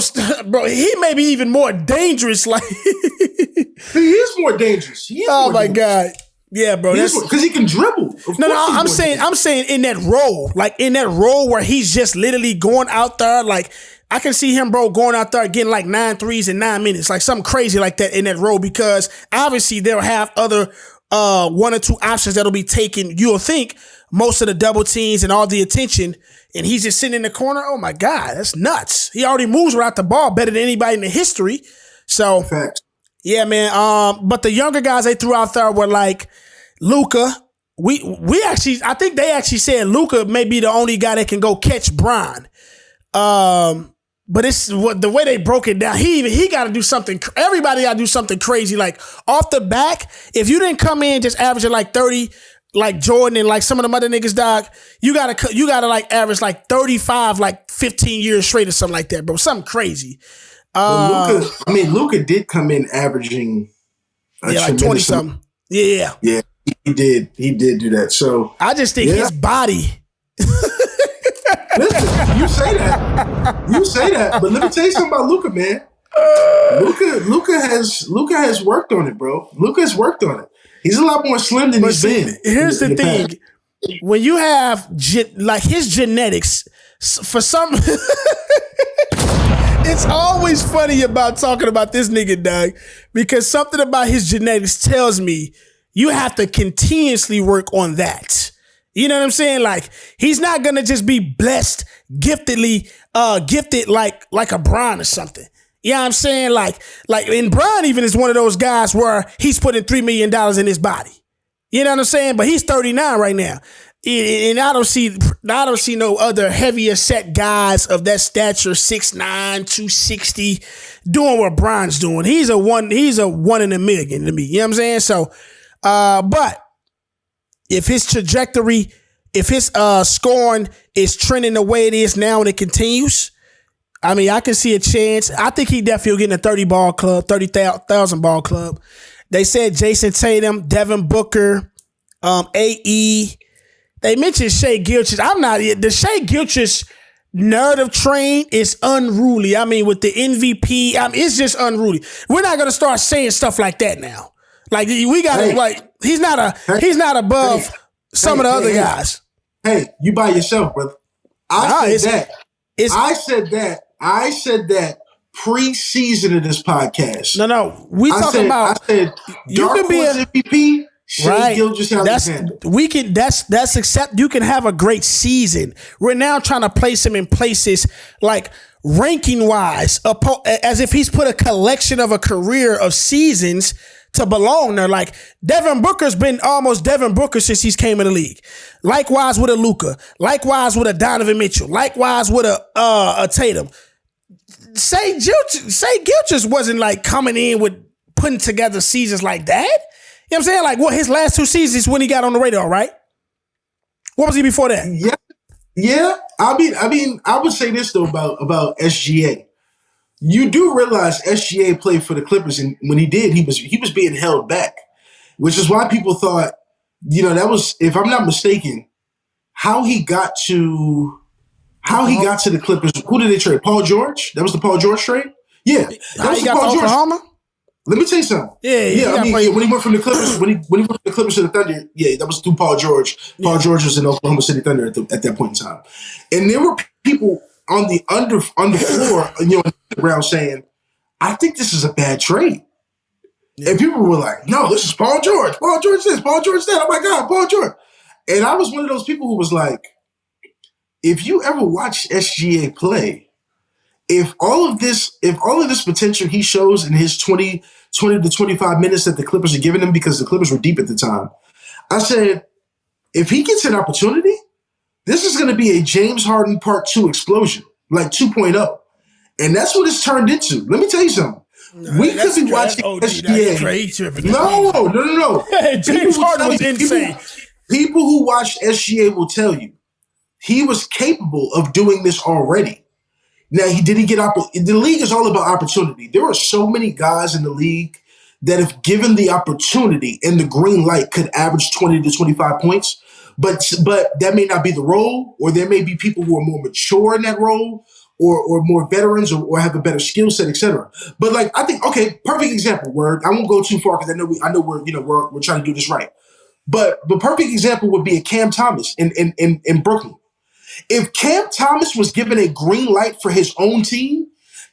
he may be even more dangerous. Like, he is more dangerous. My God. Yeah, bro. Because he can dribble. I'm saying in that role, like in that role where he's just literally going out there, like I can see him, bro, going out there getting like 9 threes in 9 minutes, like something crazy like that in that role, because obviously they'll have other 1 or 2 options that'll be taking, you'll think, most of the double teams and all the attention, and he's just sitting in the corner. Oh my God, that's nuts. He already moves without the ball better than anybody in the history. So, yeah, man. But the younger guys they threw out there were like Luka. I think they actually said Luka may be the only guy that can go catch Bron. But it's the way they broke it down. He got to do something. Everybody got to do something crazy. Like off the back, if you didn't come in just averaging like 30, like Jordan and like some of them other niggas, dog, you gotta like average like 35, like 15 years straight or something like that, bro. Something crazy. Luka did come in averaging like 20 something. Yeah. Yeah, he did. He did do that. So I just think his body. Listen, you say that, but let me tell you something about Luka, man. Luka has worked on it, bro. Luka has worked on it. He's a lot more slim than he's been. Here's the thing: when you have like his genetics, for some, it's always funny about talking about this nigga, dog, because something about his genetics tells me you have to continuously work on that. You know what I'm saying? Like, he's not going to just be blessed, gifted like a Bron or something. You know what I'm saying? Like, and Bron even is one of those guys where he's putting $3 million in his body. You know what I'm saying? But he's 39 right now. And I don't see no other heavier set guys of that stature, 6'9", 260, doing what Bron's doing. He's a one in a million to me. You know what I'm saying? So, but if his trajectory, if his scoring is trending the way it is now and it continues, I mean, I can see a chance. I think he definitely will get in a 30,000 ball club. They said Jason Tatum, Devin Booker, AE. They mentioned Shai Gilgeous. The Shai Gilgeous narrative train is unruly. I mean, with the MVP, it's just unruly. We're not gonna start saying stuff like that now. Like we gotta he's not above some of the other guys. Hey, you by yourself, brother. I said that pre-season of this podcast. No. I said you can be an MVP. Right. That's accept. You can have a great season. We're now trying to place him in places like ranking wise, as if he's put a collection of a career of seasons to belong there. Like Devin Booker's been almost Devin Booker since he's came in the league. Likewise with a Luka. Likewise with a Donovan Mitchell. Likewise with a Tatum. Shai Gilgeous wasn't like coming in with putting together seasons like that. You know what I'm saying? Like, what, his last two seasons when he got on the radar, right? What was he before that? Yeah. I mean, I would say this though about SGA. You do realize SGA played for the Clippers, and when he did, he was being held back, which is why people thought, that was, if I'm not mistaken, how he got to the Clippers. Who did they trade? Paul George? That was the Paul George trade? Yeah. That was he got to Oklahoma? Let me tell you something. Yeah. When he went from the Clippers, when he went from the Clippers to the Thunder, that was through Paul George. Paul George was in Oklahoma City Thunder at that point in time, and there were people on the floor, around saying, "I think this is a bad trade," and people were like, "No, this is Paul George. Paul George this. Paul George that. Oh my God, Paul George." And I was one of those people who was like, "If you ever watch SGA play." If all of this potential he shows in his 20 to 25 minutes that the Clippers are giving him, because the Clippers were deep at the time, I said, if he gets an opportunity, this is going to be a James Harden Part 2 explosion, like 2.0. And that's what it's turned into. Let me tell you something. We could be watching SGA. No. James Harden was insane. People who watched SGA will tell you he was capable of doing this already. Now, did he get the league is all about opportunity. There are so many guys in the league that if given the opportunity and the green light could average 20 to 25 points, but that may not be the role, or there may be people who are more mature in that role, or more veterans, or have a better skill set, etc. But like, I think, okay, perfect example, Word. I won't go too far because I know we're trying to do this right. But the perfect example would be a Cam Thomas in Brooklyn. If Cam Thomas was given a green light for his own team,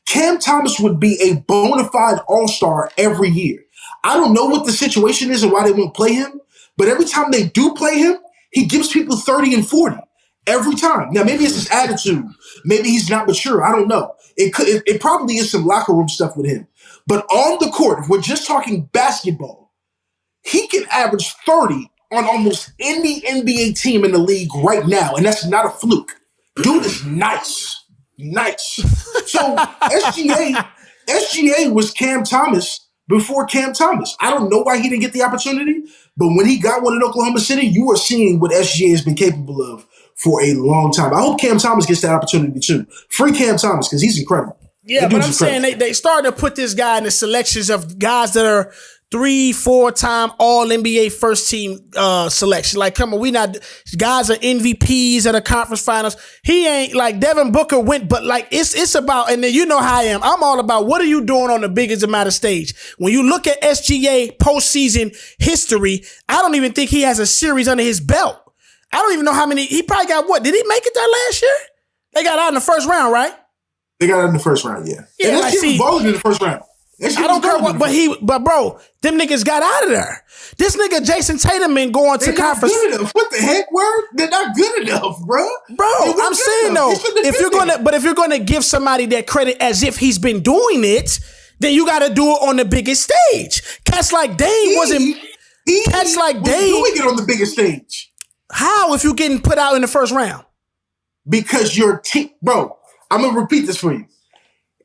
Cam Thomas would be a bona fide all-star every year. I don't know what the situation is and why they won't play him, but every time they do play him, he gives people 30 and 40 every time. Now, maybe it's his attitude. Maybe he's not mature. I don't know. It probably is some locker room stuff with him. But on the court, if we're just talking basketball, he can average 30 on almost any NBA team in the league right now, and that's not a fluke. Dude is nice. So SGA was Cam Thomas before Cam Thomas. I don't know why he didn't get the opportunity, but when he got one in Oklahoma City, you are seeing what SGA has been capable of for a long time. I hope Cam Thomas gets that opportunity too. Free Cam Thomas, because he's incredible. Yeah, but I'm saying they started to put this guy in the selections of guys that are 3-4-time all NBA first team selection. Like, come on, guys are MVPs at the conference finals. He ain't like Devin Booker went, but like it's about, and then you know how I am. I'm all about what are you doing on the biggest amount of stage. When you look at SGA postseason history, I don't even think he has a series under his belt. I don't even know how many. He probably got what? Did he make it that last year? They got out in the first round, right? They got out in the first round, yeah. Yeah, and that's balling in the first round. I don't care what, but bro, them niggas got out of there. This nigga Jason Tatum been going to conference. Good enough. What the heck, Word? They're not good enough, bro. I'm saying though, if you're gonna give somebody that credit as if he's been doing it, then you got to do it on the biggest stage. Cats like Dame wasn't. Cats like Dame doing it on the biggest stage. How if you're getting put out in the first round? Because your team, bro, I'm going to repeat this for you.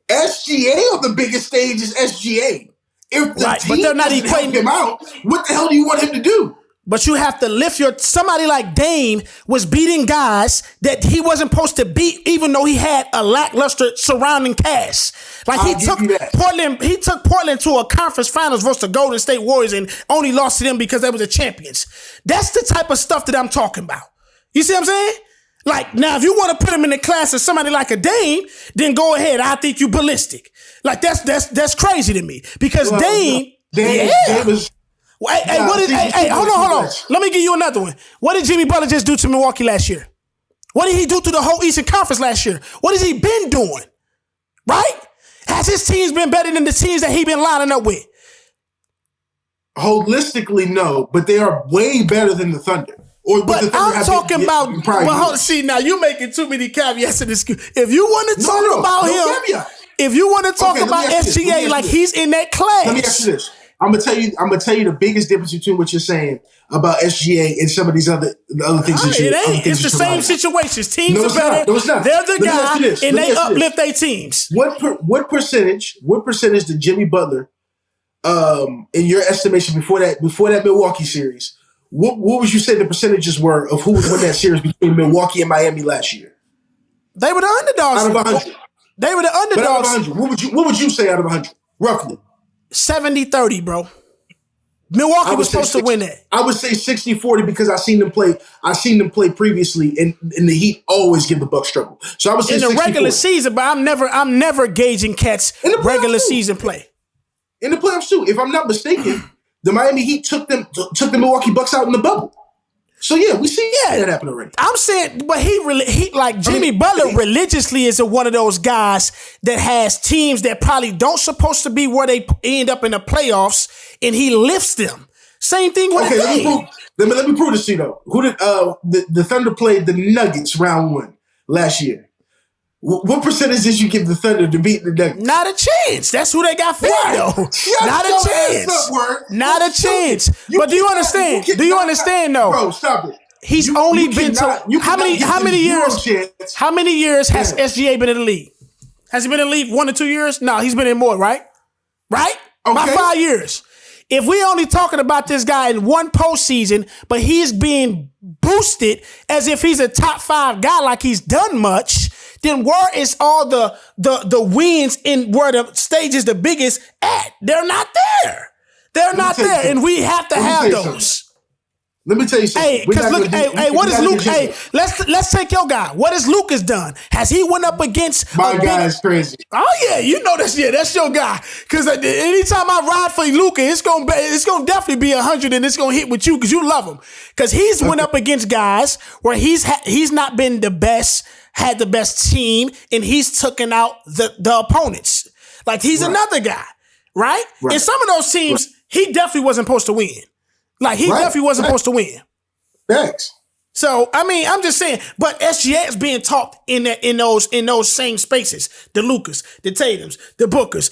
SGA on the biggest stage is SGA. If the team but they're not doesn't equating help him out, what the hell do you want him to do? But you have to lift somebody like Dame was beating guys that he wasn't supposed to beat, even though he had a lackluster surrounding cast. Like he took Portland to a conference finals versus the Golden State Warriors and only lost to them because they were the champions. That's the type of stuff that I'm talking about. You see what I'm saying? Like, now, if you want to put him in the class of somebody like a Dame, then go ahead. I think you ballistic. Like, that's crazy to me. Because Dame was... hold on. Let me give you another one. What did Jimmy Butler just do to Milwaukee last year? What did he do to the whole Eastern Conference last year? What has he been doing? Right? Has his teams been better than the teams that he been lining up with? Holistically, no. But they are way better than the Thunder. But I'm talking about... see, now you're making too many caveats in this. If you want to talk about him... If you want to talk about SGA like he's in that class... Let me ask you this. I'm gonna tell you the biggest difference between what you're saying about SGA and some of these other things. It ain't. It's the same situations. Teams are better. No, it's not. They're the guy, and they uplift their teams. What percentage did Jimmy Butler, in your estimation before that Milwaukee series, what would you say the percentages were of who would win that series between Milwaukee and Miami last year? They were the underdogs. Out of 100. They were the underdogs. Out of 100, what would you say out of 100, roughly? 70-30, bro. Milwaukee was supposed to win that. I would say 60-40 because I seen them play previously, and the Heat always give the Bucks trouble. So I would say in the regular season, but I'm never gauging cats regular season play. In the playoffs too, if I'm not mistaken, the Miami Heat took the Milwaukee Bucks out in the bubble. So yeah, we see that happen already. I'm saying, but he like Jimmy Butler religiously is one of those guys that has teams that probably don't supposed to be where they end up in the playoffs, and he lifts them. Same thing with let me prove this to you though. Who did the Thunder played the Nuggets round 1 last year? What percentage did you give the Thunder to beat the Nuggets? Not a chance. That's who they got fed though. Not a chance. Not a chance. But do you understand? Do you understand though? Bro, stop it. He's only been to how many years? How many years has SGA been in the league? Has he been in the league 1 or 2 years? No, he's been in more, right? Right? Okay. About 5 years. If we only talking about this guy in one postseason, but he's being boosted as if he's a top 5 guy like he's done much, then where is all the wins in where the stage is the biggest at? They're not there. They're not there, and we have to have those. Let me tell you something. Hey, because look, what is Luke? Hey, let's take your guy. What has Lucas done? Has he went up against my guy? Is crazy. Oh yeah, you know that's your guy. Because anytime I ride for Luca, it's gonna definitely be 100, and it's gonna hit with you because you love him. Because he's went up against guys where he's not been the best, had the best team, and he's taken out the opponents. Like he's another guy, right? In some of those teams, he definitely wasn't supposed to win. Like, he definitely wasn't supposed to win. Thanks. So, I mean, I'm just saying, but SGA is being talked in those same spaces. The Lucas, the Tatums, the Bookers,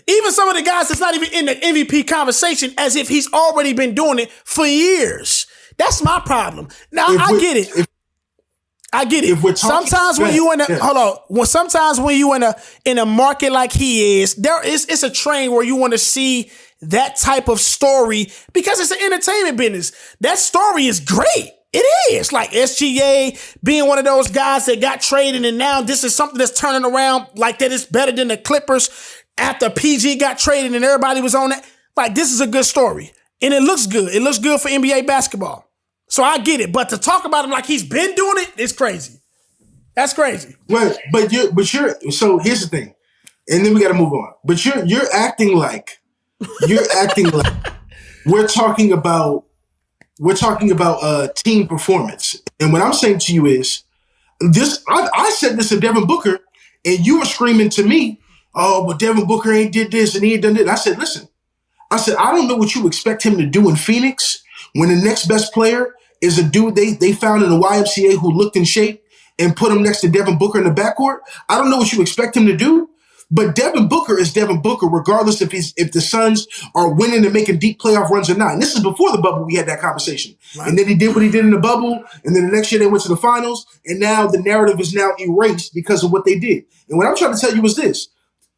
even some of the guys that's not even in the MVP conversation as if he's already been doing it for years. That's my problem. Now, I get it. I get it. Sometimes when you sometimes when you in a market like he is, it's a train where you want to see that type of story because it's an entertainment business. That story is great. It is. Like SGA being one of those guys that got traded and now this is something that's turning around like that is better than the Clippers after PG got traded and everybody was on that. Like, this is a good story. And it looks good. It looks good for NBA basketball. So I get it. But to talk about him like he's been doing it, it's crazy. That's crazy. Well, but you're so here's the thing. And then we gotta move on. But you're acting like we're talking about team performance. And what I'm saying to you is this. I said this to Devin Booker, and you were screaming to me, "Oh, but Devin Booker ain't did this and he ain't done it." I said, "Listen, I don't know what you expect him to do in Phoenix when the next best player is a dude they found in the YMCA who looked in shape and put him next to Devin Booker in the backcourt. I don't know what you expect him to do." But Devin Booker is Devin Booker, regardless if the Suns are winning and making deep playoff runs or not. And this is before the bubble. We had that conversation, right. And then he did what he did in the bubble, and then the next year they went to the finals. And now the narrative is now erased because of what they did. And what I'm trying to tell you is this: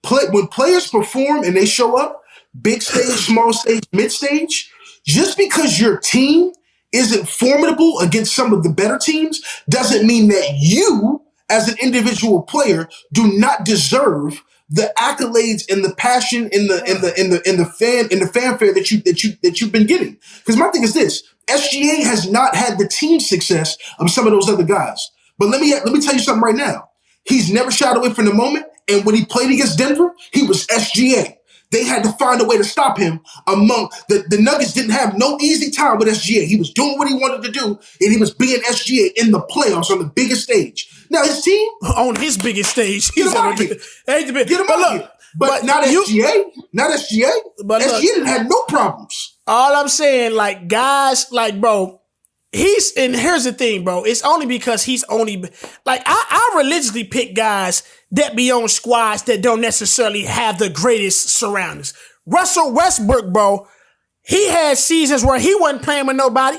when players perform and they show up, big stage, small stage, mid stage, just because your team isn't formidable against some of the better teams doesn't mean that you, as an individual player, do not deserve the accolades and the passion and the fanfare that you've been getting. Because my thing is this: SGA has not had the team success of some of those other guys. But let me tell you something right now. He's never shied away from the moment, and when he played against Denver, he was SGA. They had to find a way to stop him. The Nuggets didn't have no easy time with SGA. He was doing what he wanted to do, and he was being SGA in the playoffs on the biggest stage. Now his team on his biggest stage, get him out of here. Get him out of here. But not SGA. Not SGA. But SGA didn't have no problems. All I'm saying, like, guys, like, bro, and here's the thing, bro. It's only because he's only, like, I religiously pick guys that be on squads that don't necessarily have the greatest surroundings. Russell Westbrook, bro, he had seasons where he wasn't playing with nobody,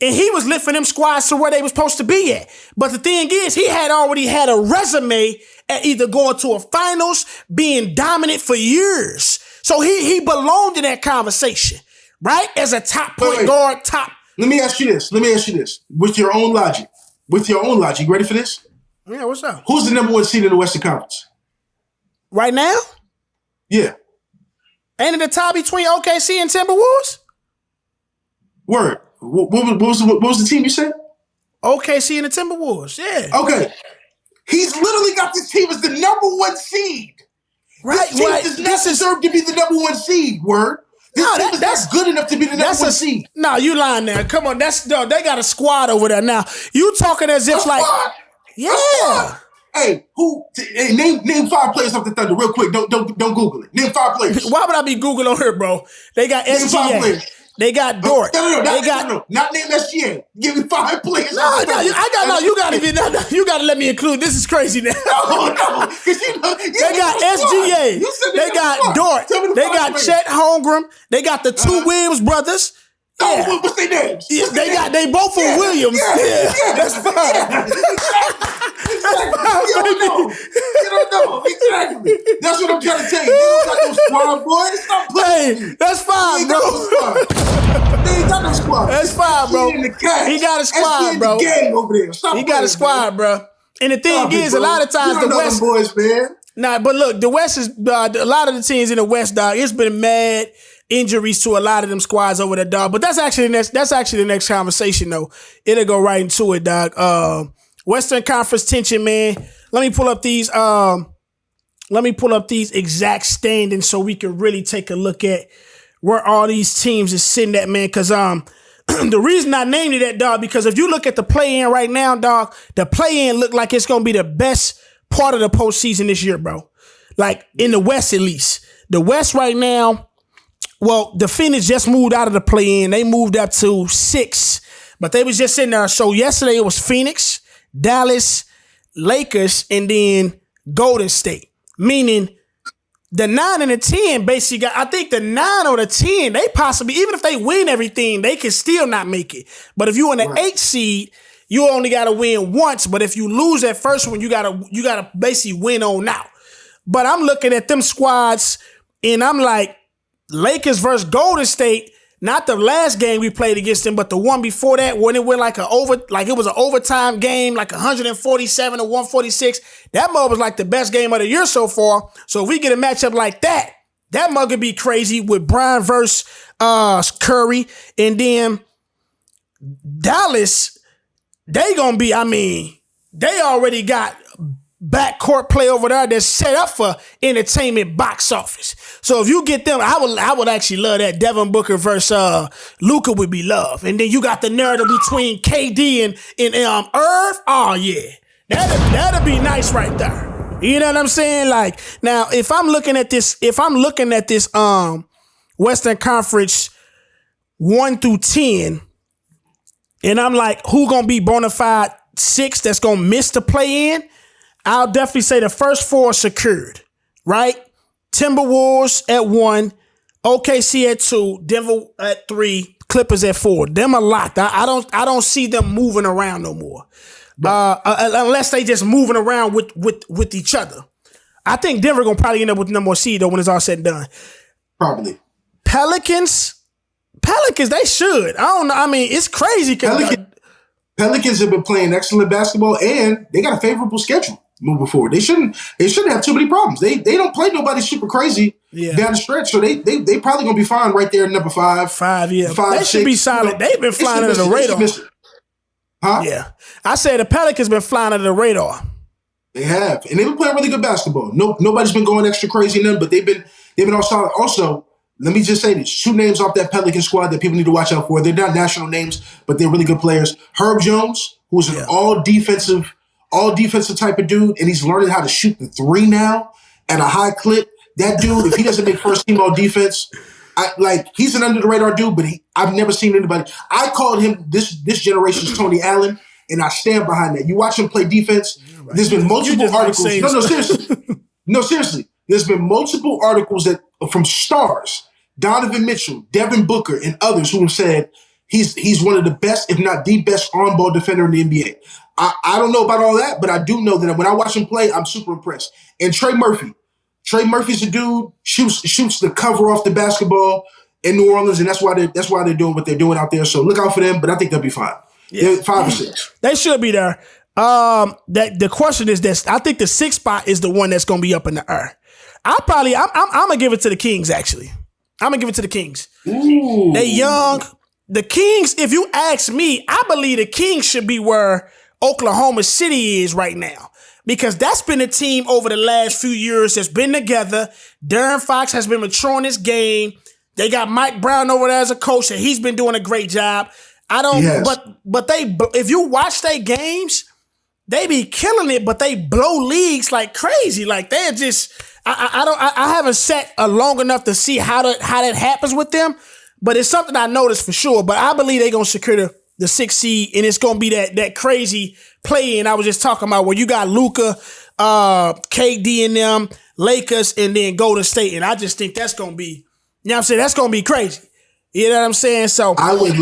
and he was lifting them squads to where they were supposed to be at. But the thing is, he had already had a resume at either going to a finals, being dominant for years. So he belonged in that conversation, right? As a top point guard, top. Let me ask you this. With your own logic. You ready for this? Yeah, what's up? Who's the number one seed in the Western Conference? Right now? Yeah. Ain't it a tie between OKC and Timberwolves? Word. What was the team you said? OKC and the Timberwolves, yeah. Okay. He's literally got this team as the number one seed. Right. This team does not deserve to be the number one seed, word. This team is not good enough to be the number one seed. No, you lying there. Come on, they got a squad over there now. You talking as if like, yeah. Hey, name 5 players off the Thunder real quick. Don't Google it. Name 5 players. Why would I be Googling on here, bro? They got SGA. They got Dort. No, not name SGA. Give me 5 players. You gotta let me include. This is crazy now. No, because they got SGA. They got Dort. They got Chet Holmgren. They got the two Williams brothers. Yeah. Oh, what's their names? They both from Williams. Yeah. That's fine. You don't know. Exactly. That's what I'm trying to tell you. You don't got no squad, boys. Stop playing. Hey, that's fine, bro. They ain't got no squad. That's fine, bro. He got a squad, bro. He got a squad, bro. And the thing is, a lot of times the West, boys, man. Nah, but look, the West is a lot of the teams in the West, dog. It's been mad injuries to a lot of them squads over there, dog. But that's actually the next conversation, though. It'll go right into it, dog. Western Conference tension, man. Let me pull up these exact standings so we can really take a look at where all these teams is sitting at, man. Because the reason I named it that, dog, because if you look at the play-in right now, dog, the play-in look like it's gonna be the best part of the postseason this year, bro. Like in the West, at least. The West right now. Well, the Phoenix just moved out of the play-in. They moved up to 6, but they was just sitting there. So yesterday it was Phoenix, Dallas, Lakers, and then Golden State. Meaning the 9 and the 10 basically got, I think the 9 or the 10, they possibly, even if they win everything, they can still not make it. But if you're in the 8 seed, you only got to win once. But if you lose that first one, you gotta basically win on out. But I'm looking at them squads and I'm like, Lakers versus Golden State, not the last game we played against them, but the one before that when it went it was an overtime game, like 147 to 146. That mug was like the best game of the year so far. So if we get a matchup like that, that mug could be crazy with Brian versus Curry. And then Dallas, they gonna be, they already got backcourt play over there that's set up for entertainment box office. So if you get them, I would actually love that. Devin Booker versus Luka would be love. And then you got the narrative between KD and Irv. Oh yeah. That'd be nice right there. You know what I'm saying? Like now if I'm looking at this Western Conference 1 through 10, and I'm like, who gonna be bona fide 6 that's gonna miss the play in? I'll definitely say the first 4 are secured. right? Timberwolves at 1, OKC at 2, Denver at 3, Clippers at 4. Them are locked. I don't see them moving around no more. Unless they just moving around with each other. I think Denver gonna probably end up with the number 1 seed though when it's all said and done. Probably. Pelicans, they should. I don't know. I mean, it's crazy. Pelicans have been playing excellent basketball, and they got a favorable schedule moving forward. They shouldn't have too many problems. They don't play nobody super crazy down the stretch, so they probably gonna be fine right there at number 5. 5, yeah. 5, they should be solid. They've been flying under the radar. Huh? Yeah, I said the Pelicans been flying under the radar. They have, and they've been playing really good basketball. Nobody's been going extra crazy in them, but they've been all solid. Also, let me just say this: 2 names off that Pelican squad that people need to watch out for. They're not national names, but they're really good players. Herb Jones, who's an all defensive type of dude, and he's learning how to shoot the 3 now at a high clip. That dude, if he doesn't make first team all defense, he's an under the radar dude, but I've never seen anybody. I called him this generation's Tony Allen, and I stand behind that. You watch him play defense. Right. There's been multiple articles. Seriously. There's been multiple articles from stars, Donovan Mitchell, Devin Booker, and others who have said he's one of the best, if not the best, on-ball defender in the NBA. I don't know about all that, but I do know that when I watch him play, I'm super impressed. And Trey Murphy's a dude, shoots the cover off the basketball in New Orleans, and that's why they're doing what they're doing out there. So look out for them, but I think they'll be fine. Yeah. They're 5 or 6. They should be there. The question is this: I think the 6th spot is the one that's going to be up in the air. I'm gonna give it to the Kings. Actually, I'm gonna give it to the Kings. Ooh. They young. The Kings, if you ask me, I believe the Kings should be where Oklahoma City is right now, because that's been a team over the last few years that's been together. Darren Fox has been maturing his game. They got Mike Brown over there as a coach, and he's been doing a great job. But if you watch their games, they be killing it, but they blow leagues like crazy. Like they're just, I haven't sat long enough to see how that happens with them, but it's something I noticed for sure. But I believe they're gonna secure the 6th seed, and it's gonna be that crazy play-in I was just talking about, where you got Luka, KD and them, Lakers, and then Golden State, and I just think that's gonna be, you know what I'm saying, that's gonna be crazy. You know what I'm saying? So I would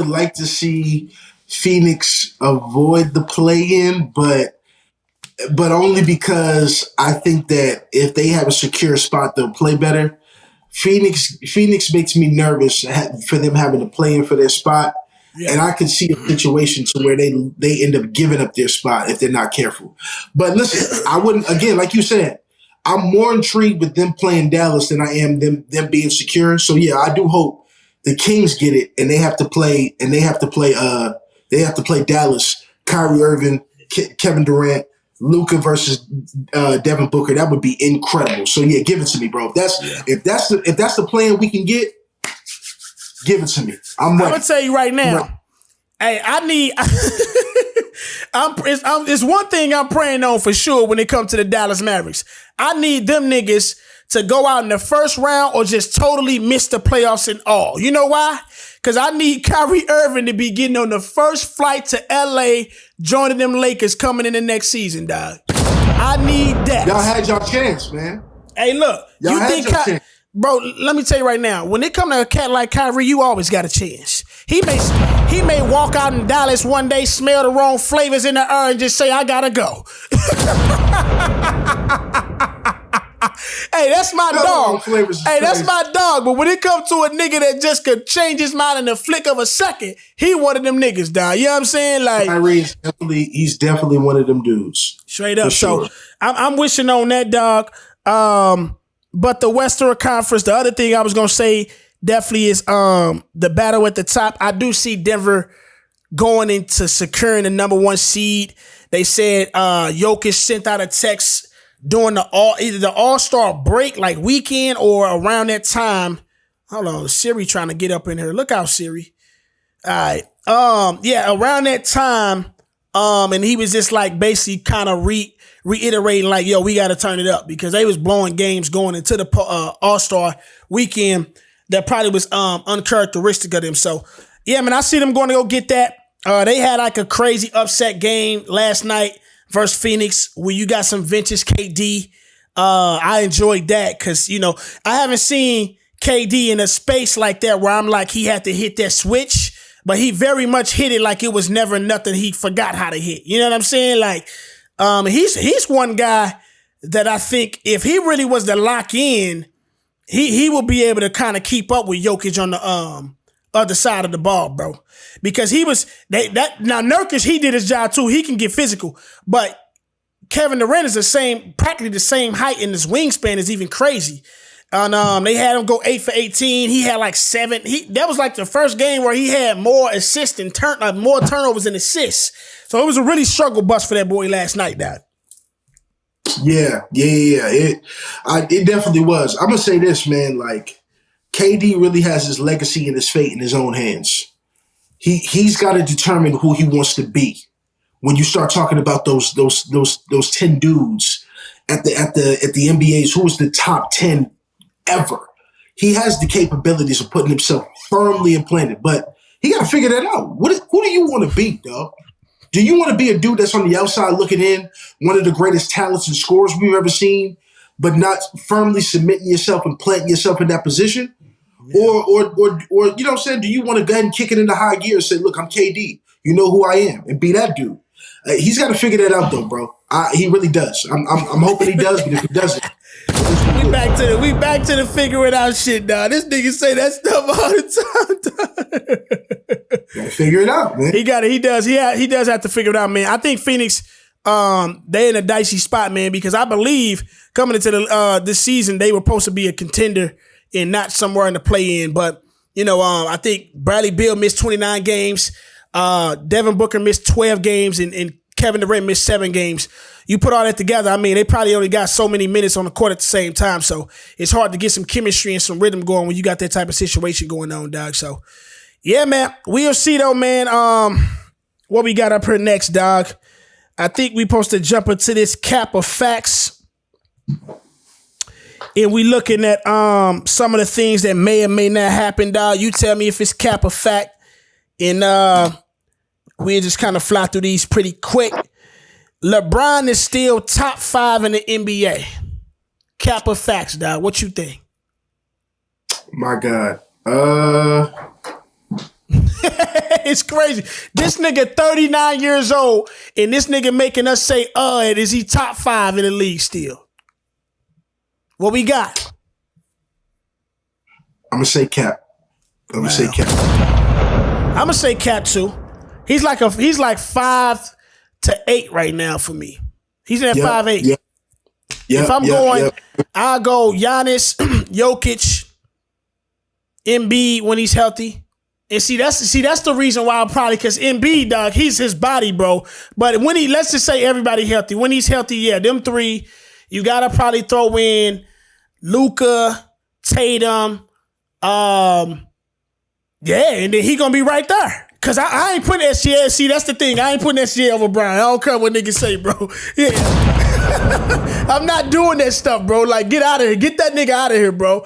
like to see Phoenix avoid the play-in, but only because I think that if they have a secure spot, they'll play better. Phoenix makes me nervous for them having to play in for their spot, and I can see a situation to where they end up giving up their spot if they're not careful. But listen, I wouldn't, again, like you said, I'm more intrigued with them playing Dallas than I am them being secure. So yeah, I do hope the Kings get it, and they have to play Dallas, Kyrie Irving, Kevin Durant, Luka versus Devin Booker. That would be incredible. So yeah, give it to me, bro. If that's the plan we can get, give it to me. I'm ready. I'm gonna tell you right now. Hey, I need. It's one thing I'm praying on for sure when it comes to the Dallas Mavericks. I need them niggas to go out in the first round or just totally miss the playoffs and all. You know why? Because I need Kyrie Irving to be getting on the first flight to LA, joining them Lakers coming in the next season, dog. I need that. Y'all had y'all chance, man. Hey, look. Y'all you think bro, let me tell you right now, when it come to a cat like Kyrie, you always got a chance. He may walk out in Dallas one day, smell the wrong flavors in the air, and just say, I gotta go. Hey, that's my dog. Hey, that's my dog. But when it comes to a nigga that just could change his mind in the flick of a second, he one of them niggas, dog. You know what I'm saying? Like, Kyrie's he's definitely one of them dudes. Straight up. Sure. So I'm wishing on that, dog. But the Western Conference, the other thing I was gonna say definitely is the battle at the top. I do see Denver going into securing the number 1 seed. They said Jokic sent out a text during either the All-Star break, like weekend, or around that time. Hold on, Siri trying to get up in here. Look out, Siri. All right. Around that time, and he was just like basically kind of reiterating like, yo, we got to turn it up, because they was blowing games going into the All-Star weekend that probably was uncharacteristic of them. So, yeah, man, I see them going to go get that. They had like a crazy upset game last night versus Phoenix, where you got some vintage KD. I enjoyed that because, I haven't seen KD in a space like that where I'm like he had to hit that switch, but he very much hit it like it was never nothing he forgot how to hit. You know what I'm saying? Like, he's one guy that I think if he really was to lock in, he will be able to kind of keep up with Jokic on the other side of the ball, bro. Because now Nurkic, he did his job too. He can get physical, but Kevin Durant is practically the same height, and his wingspan is even crazy. And they had him go 8 for 18. He had like 7. That was like the first game where he had more assists and more turnovers than assists. So it was a really struggle bus for that boy last night, Dad. Yeah. It definitely was. I'm gonna say this, man. Like, KD really has his legacy and his fate in his own hands. He's got to determine who he wants to be. When you start talking about those 10 dudes at the NBA's, who was the top 10 ever, he has the capabilities of putting himself firmly implanted. But he got to figure that out. Who do you want to be, dog? Do you want to be a dude that's on the outside looking in, one of the greatest talents and scorers we've ever seen, but not firmly submitting yourself and planting yourself in that position? Yeah. Or you know what I'm saying? Do you want to go ahead and kick it into high gear and say, look, I'm KD. You know who I am, and be that dude? He's got to figure that out, though, bro. He really does. I'm hoping he does, but if he doesn't, we back to the figure it out shit, dog. This nigga say that stuff all the time. Gotta figure it out, man. He got it. He does. He does have to figure it out, man. I think Phoenix, they in a dicey spot, man, because I believe coming into this season they were supposed to be a contender and not somewhere in the play-in. But I think Bradley Beal missed 29 games. Devin Booker missed 12 games and Kevin Durant missed 7 games. You put all that together, I mean, they probably only got so many minutes on the court at the same time. So it's hard to get some chemistry and some rhythm going when you got that type of situation going on, dog. So yeah, man, we'll see though, man. What we got up here next, dog? I think we supposed to jump into this cap of facts. And we looking at some of the things that may or may not happen, dog. You tell me if it's cap or fact. And we'll just kind of fly through these pretty quick. LeBron is still top 5 in the NBA. Cap or facts, dog? What you think? My God. It's crazy. This nigga 39 years old, and this nigga making us say, and is he top 5 in the league still? What we got? I'm going to say cap. I'm going to say cap too. He's like 5 to 8 right now for me. He's at 5'8". Yep. If I'm going, I'll go Giannis, Jokic, Embiid when he's healthy. And see that's the reason why I'm probably, because Embiid, dog, he's his body, bro. But when let's just say everybody healthy. When he's healthy, yeah, them 3, you gotta probably throw in Luka, Tatum, and then he gonna be right there. Cause I ain't putting SGA. See, that's the thing. I ain't putting SGA over Brian. I don't care what niggas say, bro. Yeah. I'm not doing that stuff, bro. Like, get out of here. Get that nigga out of here, bro.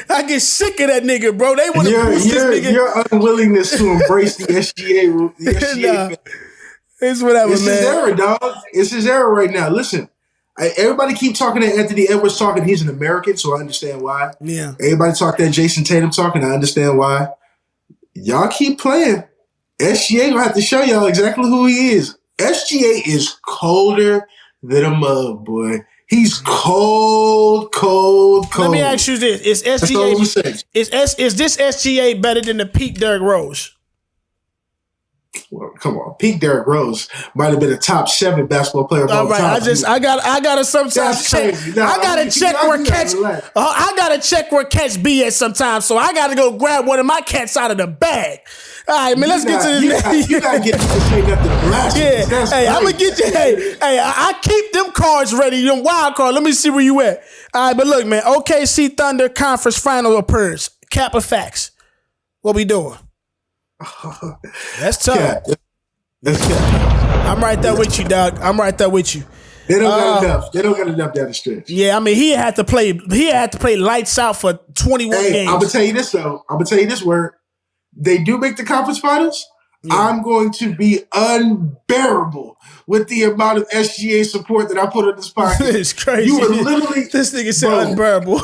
I get sick of that nigga, bro. They want to boost this nigga. Your unwillingness to embrace the SGA. Nah, it's whatever, it's man. His era, dog. It's his era right now. Listen, everybody keep talking to Anthony Edwards talking. He's an American, so I understand why. Yeah. Everybody talk that Jason Tatum talking. I understand why. Y'all keep playing. SGA gonna have to show y'all exactly who he is. SGA is colder than a mug, boy. He's cold. Let me ask you this: is SGA is this SGA better than the peak Derrick Rose? Well, come on, peak Derrick Rose might have been a top 7 basketball player of all time. I gotta sometimes check. I gotta check where cats. I gotta check where cats be at sometimes. So I gotta go grab one of my cats out of the bag. All right, man. Let's get to this. You gotta get to say nothing blasphemous. Yeah. Hey, I'm gonna get you. Hey, I keep them cards ready. Them wild cards. Let me see where you at. All right, but look, man. OKC Thunder conference final appearance. Cap of facts. What we doing? That's tough. Yeah. That's tough. I'm right there with you, dog. I'm right there with you. They don't got enough. They don't got enough down the stretch. Yeah, I mean, he had to play lights out for 21 games. I'm gonna tell you this though. I'm gonna tell you this word. They do make the conference finals. Yeah. I'm going to be unbearable with the amount of SGA support that I put in this podcast. It's crazy. You were literally this nigga said unbearable.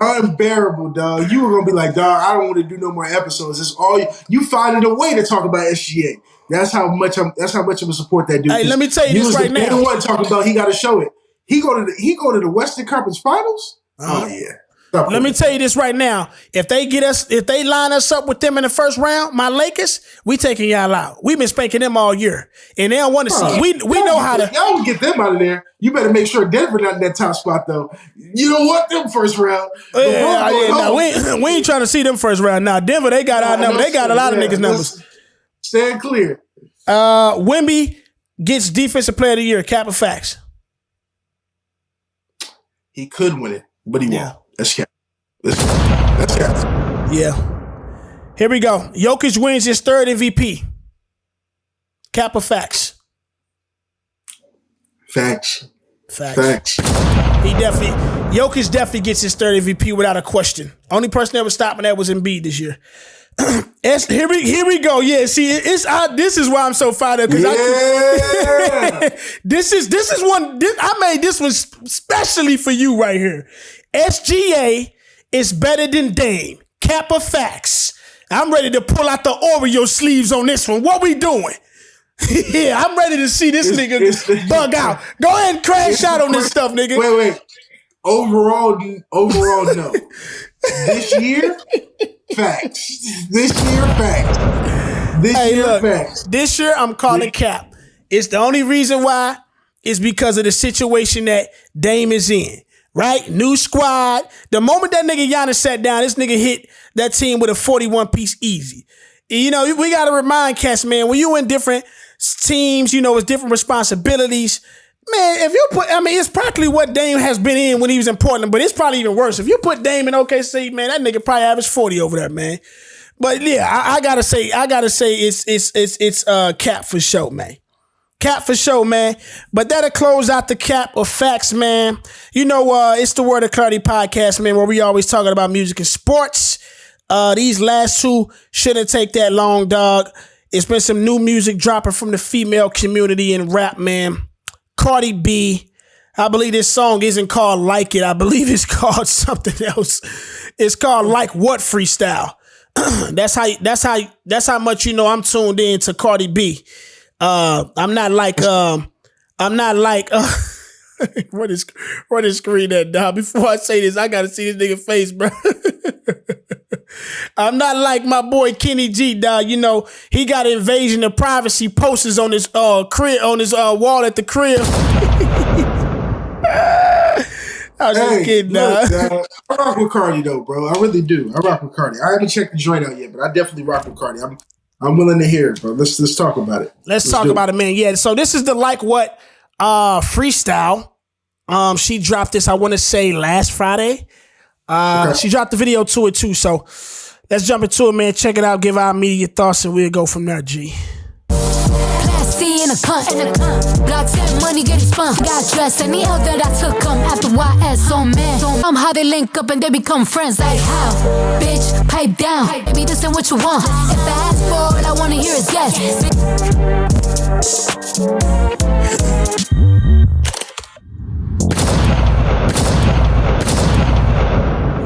unbearable, dog. You were gonna be like, dog, I don't want to do no more episodes. It's all you finding a way to talk about SGA. That's how much of a support that dude. Hey, let me tell you this right now. The one talking about he got to show it. He go to the Western Conference Finals. Oh yeah. Let me tell you this right now. If they line us up with them in the first round, my Lakers, we taking y'all out. We've been spanking them all year, and they don't want to see. We know how to. Y'all get them out of there. You better make sure Denver not in that top spot though. You don't want them first round. We ain't trying to see them first round. Now Denver, they got our number. They got a lot of niggas' numbers. Stand clear. Wemby gets Defensive Player of the Year. Cap or facts? He could win it, but he won't. That's cap. That's cap. Yeah. Here we go. Jokic wins his third MVP. Cap or facts? Facts. Jokic definitely gets his third MVP without a question. Only person that was stopping that was Embiid this year. Here we go. Yeah, see, this is why I'm so fired up because this is one. I made this one specially for you right here. SGA is better than Dame. Cap or facts? I'm ready to pull out the Oreo sleeves on this one. What we doing? Yeah, I'm ready to see this nigga bug out. Go ahead and crash out on this stuff, nigga. Wait. Overall, no. This year, facts. This year, I'm calling cap. It's the only reason why is because of the situation that Dame is in. Right? New squad. The moment that nigga Giannis sat down, this nigga hit that team with a 41-piece easy. You know, we got to remind cats, man, when you in different teams, you know, it's different responsibilities. Man, if you put, it's practically what Dame has been in when he was in Portland, but it's probably even worse. If you put Dame in OKC, man, that nigga probably averaged 40 over there, man. But yeah, I gotta say it's cap for sure, man. Cap for sure, man. But that'll close out the cap of facts, man. You know, it's the Word of Klarity podcast, man, where we always talking about music and sports. These last two shouldn't take that long, dog. It's been some new music dropping from the female community in rap, man. Cardi B. I believe this song isn't called Like It. I believe it's called something else. It's called Like What Freestyle. That's how much you know I'm tuned in to Cardi B. I'm not like what is screen that, dog? Before I say this, I gotta see this nigga face, bro. I'm not like my boy Kenny G, dog. You know, he got invasion of privacy posters on his crib, on his wall at the crib. I was just kidding, dog. I rock with Cardi though, bro. I really do. I rock with Cardi. I haven't checked the joint out yet, but I definitely rock with Cardi. I'm willing to hear it, bro. Let's talk about it. Let's talk about it, man. Yeah. So this is the Like What freestyle. She dropped this, I want to say, last Friday. Okay. She dropped the video to it too. So let's jump into it, man. Check it out. Give our immediate thoughts, and we'll go from there. G. Classy in a cunt. Blocks and money getting spun. Got dressed and the L that I took them after YS on man. How they link up and they become friends. Like how? Bitch, pipe down. Baby, this ain't what you want. If I ask for it, I want to hear is yes.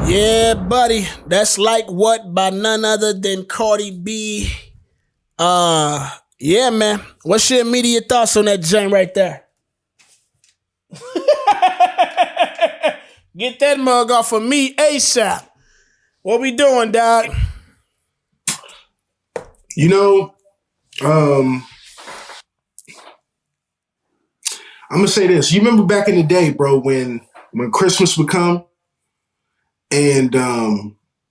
Yeah, buddy. That's Like What by none other than Cardi B. Yeah, man. What's your immediate thoughts on that joint right there? Get that mug off of me ASAP. What we doing, dog? You know, I'm gonna say this. You remember back in the day, bro, when Christmas would come and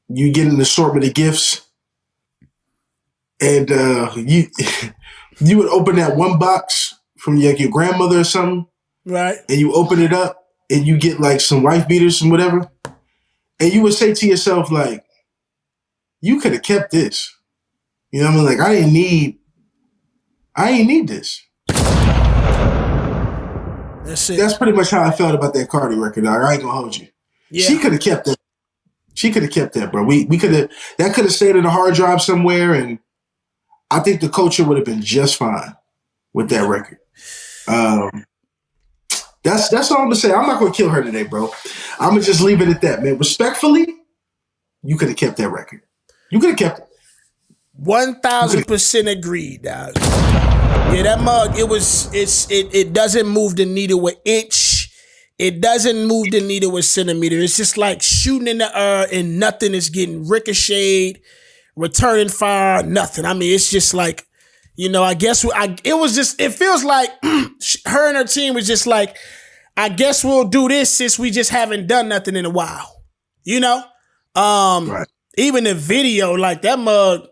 you get an assortment of gifts, and you would open that one box from your grandmother or something, right? And you open it up and you get like some wife beaters and whatever, and you would say to yourself like, you could have kept this. You know what I mean? Like I didn't need this. That's it. That's pretty much how I felt about that Cardi record. I ain't gonna hold you. Yeah. She could have kept that. She could have kept that, bro. We could have, that could have stayed in a hard drive somewhere, and I think the culture would have been just fine with that record. That's all I'm gonna say. I'm not gonna kill her today, bro. I'm gonna just leave it at that, man. Respectfully, you could have kept that record. You could have kept it. 1,000% agreed, dog. Yeah, that mug, it doesn't move the needle with inch. It doesn't move the needle with centimeter. It's just like shooting in the air and nothing is getting ricocheted, returning fire, nothing. I mean, it's just like, I guess it feels like her and her team was just like, I guess we'll do this since we just haven't done nothing in a while. Right. Even the video, like that mug,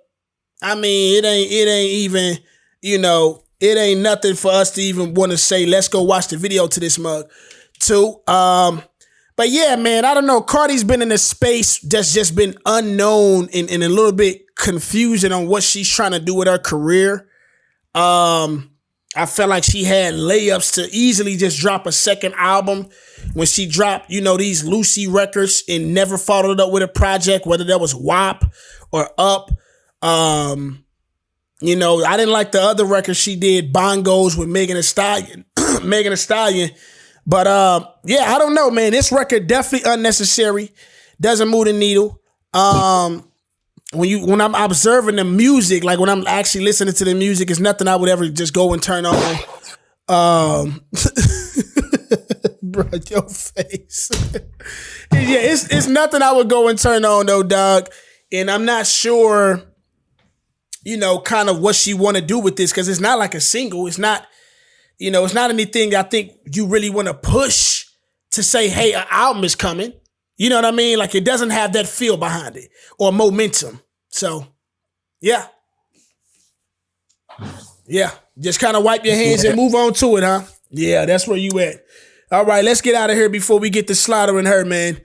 I mean, it ain't even, it ain't nothing for us to even want to say, let's go watch the video to this mug too. But yeah, man, I don't know. Cardi's been in a space that's just been unknown and a little bit confusing on what she's trying to do with her career. I felt like she had layups to easily just drop a second album when she dropped, these Lucy records and never followed it up with a project, whether that was WAP or Up. I didn't like the other records she did, Bongos with Megan Thee Stallion. But yeah, I don't know, man. This record definitely unnecessary. Doesn't move the needle. When I'm observing the music, like when I'm actually listening to the music, it's nothing I would ever just go and turn on. Bro, your face. Yeah, it's nothing I would go and turn on though, dog. And I'm not sure, kind of what she want to do with this, because it's not like a single. It's not, it's not anything I think you really want to push to say, hey, an album is coming. You know what I mean? Like it doesn't have that feel behind it or momentum. So, yeah. Yeah. Just kind of wipe your hands and move on to it, huh? Yeah, that's where you at. All right, let's get out of here before we get to slaughtering her, man.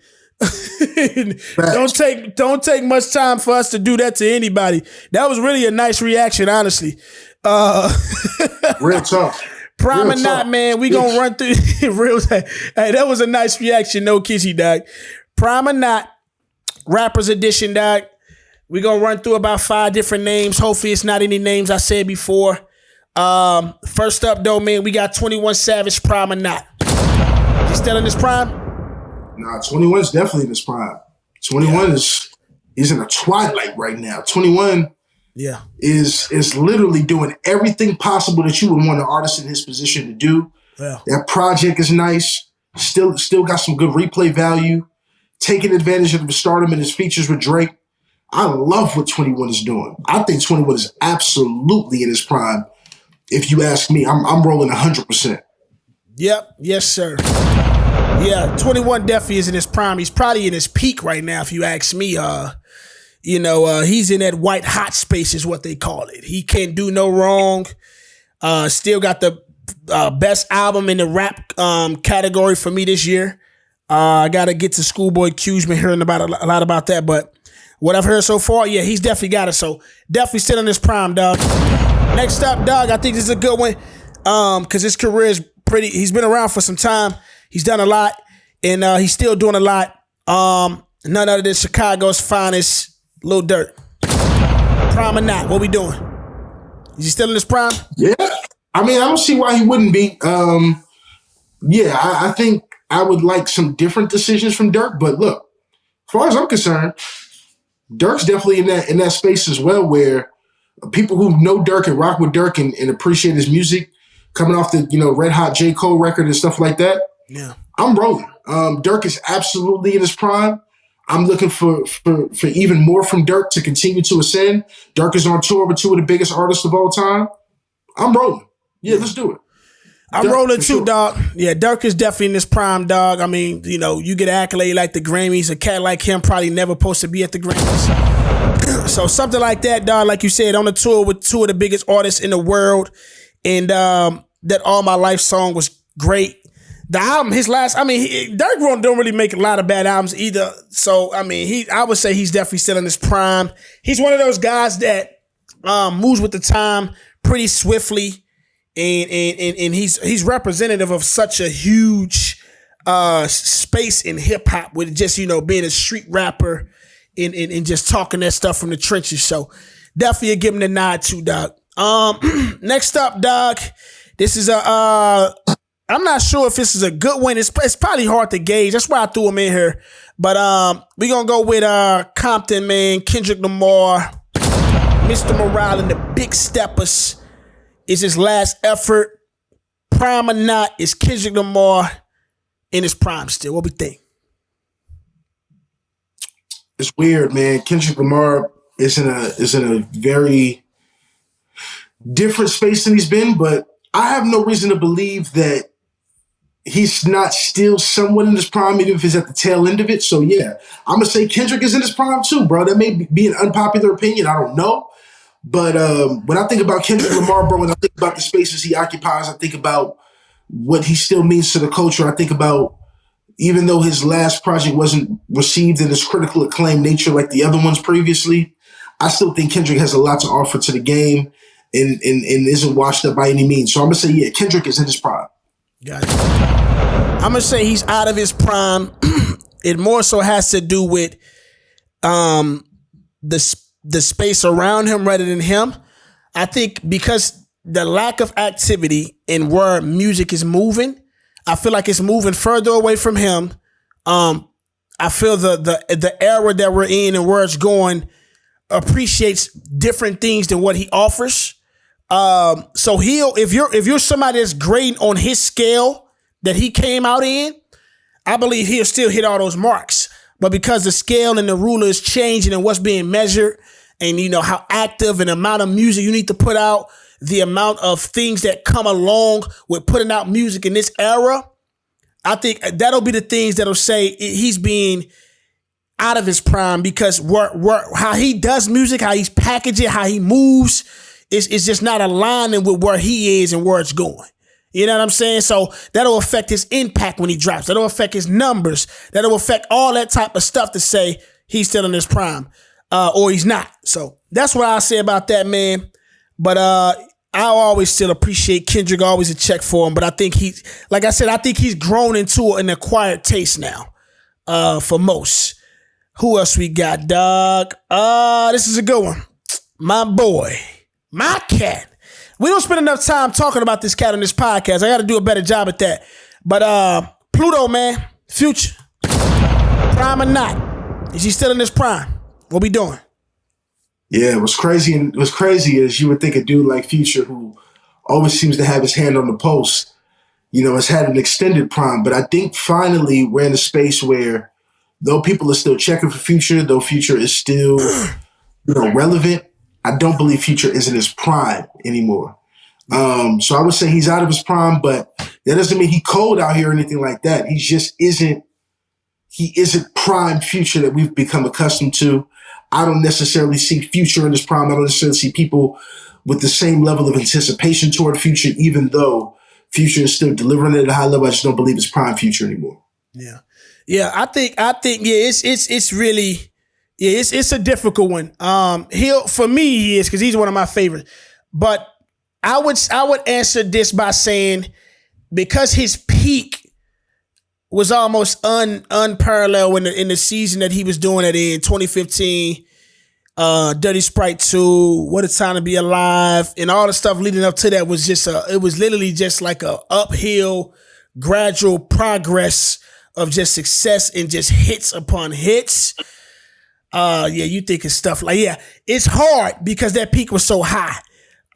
Don't take much time for us to do that to anybody. That was really a nice reaction, honestly. Real talk. Prime or not, man, we gonna run through real time. Hey, that was a nice reaction, no kissy, dog. Prime or not, Rappers Edition, dog. We gonna run through about 5 different names. Hopefully it's not any names I said before. First up though, man, we got 21 Savage, Prime or not. He still in his prime? Nah, 21 is definitely in his prime. 21 is in a twilight right now. 21 is literally doing everything possible that you would want an artist in his position to do. Yeah. That project is nice. Still got some good replay value. Taking advantage of the stardom and his features with Drake. I love what 21 is doing. I think 21 is absolutely in his prime. If you ask me, I'm rolling 100%. Yep. Yes, sir. Yeah, 21 definitely is in his prime. He's probably in his peak right now, if you ask me. He's in that white hot space is what they call it. He can't do no wrong. Still got the best album in the rap category for me this year. I got to get to Schoolboy Q's. Been hearing about a lot about that, but what I've heard so far, yeah, he's definitely got it. So definitely still in his prime, dog. Next up, dog, I think this is a good one because his career is pretty. He's been around for some time. He's done a lot, and he's still doing a lot. None other than Chicago's finest, Lil Durk. Prime or not, what we doing? Is he still in his prime? Yeah. I mean, I don't see why he wouldn't be. I think I would like some different decisions from Durk, but look, as far as I'm concerned, Durk's definitely in that space as well, where people who know Durk and rock with Durk and appreciate his music, coming off the Red Hot J. Cole record and stuff like that. Yeah, I'm rolling. Dirk is absolutely in his prime. I'm looking for even more from Dirk to continue to ascend. Dirk is on tour with 2 of the biggest artists of all time. I'm rolling. Yeah, let's do it. I'm rolling too, dog. Yeah, Dirk is definitely in his prime, dog. I mean, you get an accolade like the Grammys. A cat like him probably never supposed to be at the Grammys. So something like that, dog, like you said, on the tour with 2 of the biggest artists in the world. And that All My Life song was great. The album, Dirk don't really make a lot of bad albums either. So, I would say he's definitely still in his prime. He's one of those guys that moves with the time pretty swiftly. And he's representative of such a huge space in hip hop with just, being a street rapper and just talking that stuff from the trenches. So definitely give him the nod too, dog. Next up, dog, This is I'm not sure if this is a good one. It's probably hard to gauge. That's why I threw him in here. But we're going to go with Compton, man. Kendrick Lamar, Mr. Morale, and the Big Steppers is his last effort. Prime or not, is Kendrick Lamar in his prime still? What we think? It's weird, man. Kendrick Lamar is in a very different space than he's been, but I have no reason to believe that he's not still somewhat in his prime, even if he's at the tail end of it. So yeah, I'm gonna say Kendrick is in his prime too, bro. That may be an unpopular opinion. I don't know. But when I think about Kendrick Lamar, bro, when I think about the spaces he occupies, I think about what he still means to the culture. I think about, even though his last project wasn't received in its critical acclaim nature like the other ones previously, I still think Kendrick has a lot to offer to the game and isn't washed up by any means. So I'm going to say, yeah, Kendrick is in his prime. Got it. I'm going to say he's out of his prime. It more so has to do with the space around him rather than him. I think because the lack of activity and where music is moving, I feel like it's moving further away from him. I feel the era that we're in and where it's going appreciates different things than what he offers. So if you're somebody that's great on his scale that he came out in, I believe he'll still hit all those marks. But because the scale and the ruler is changing and what's being measured, and you know how active and amount of music you need to put out, the amount of things that come along with putting out music in this era, I think that'll be the things that'll say he's being out of his prime, because how he does music, how he's packaging, how he moves is just not aligning with where he is and where it's going. You know what I'm saying? So that'll affect his impact when he drops. That'll affect his numbers. That'll affect all that type of stuff to say he's still in his prime or he's not. So that's what I say about that, man. But I always still appreciate Kendrick, always a check for him. But I think like I said, I think he's grown into an acquired taste now for most. Who else we got, dog? This is a good one. My boy, my cat. We don't spend enough time talking about this cat on this podcast. I got to do a better job at that. But Pluto, man, Future, prime or not? Is he still in his prime? What we doing? Yeah, what's crazy is you would think a dude like Future, who always seems to have his hand on the pulse, you know, has had an extended prime. But I think finally we're in a space where, though people are still checking for Future, though Future is still, relevant, I don't believe Future is in his prime anymore. So I would say he's out of his prime, but that doesn't mean he cold out here or anything like that. He just isn't prime Future that we've become accustomed to. I don't necessarily see Future in his prime. I don't necessarily see people with the same level of anticipation toward Future, even though Future is still delivering at a high level. I just don't believe it's prime Future anymore. Yeah. Yeah, I think it's really, it's a difficult one. For me he is, because he's one of my favorites. But I would answer this by saying, because his peak was almost unparalleled in the season that he was doing it in 2015, Dirty Sprite 2, What a Time to Be Alive, and all the stuff leading up to that was it was literally just like a uphill, gradual progress of just success and just hits upon hits. You think of stuff like, it's hard because that peak was so high.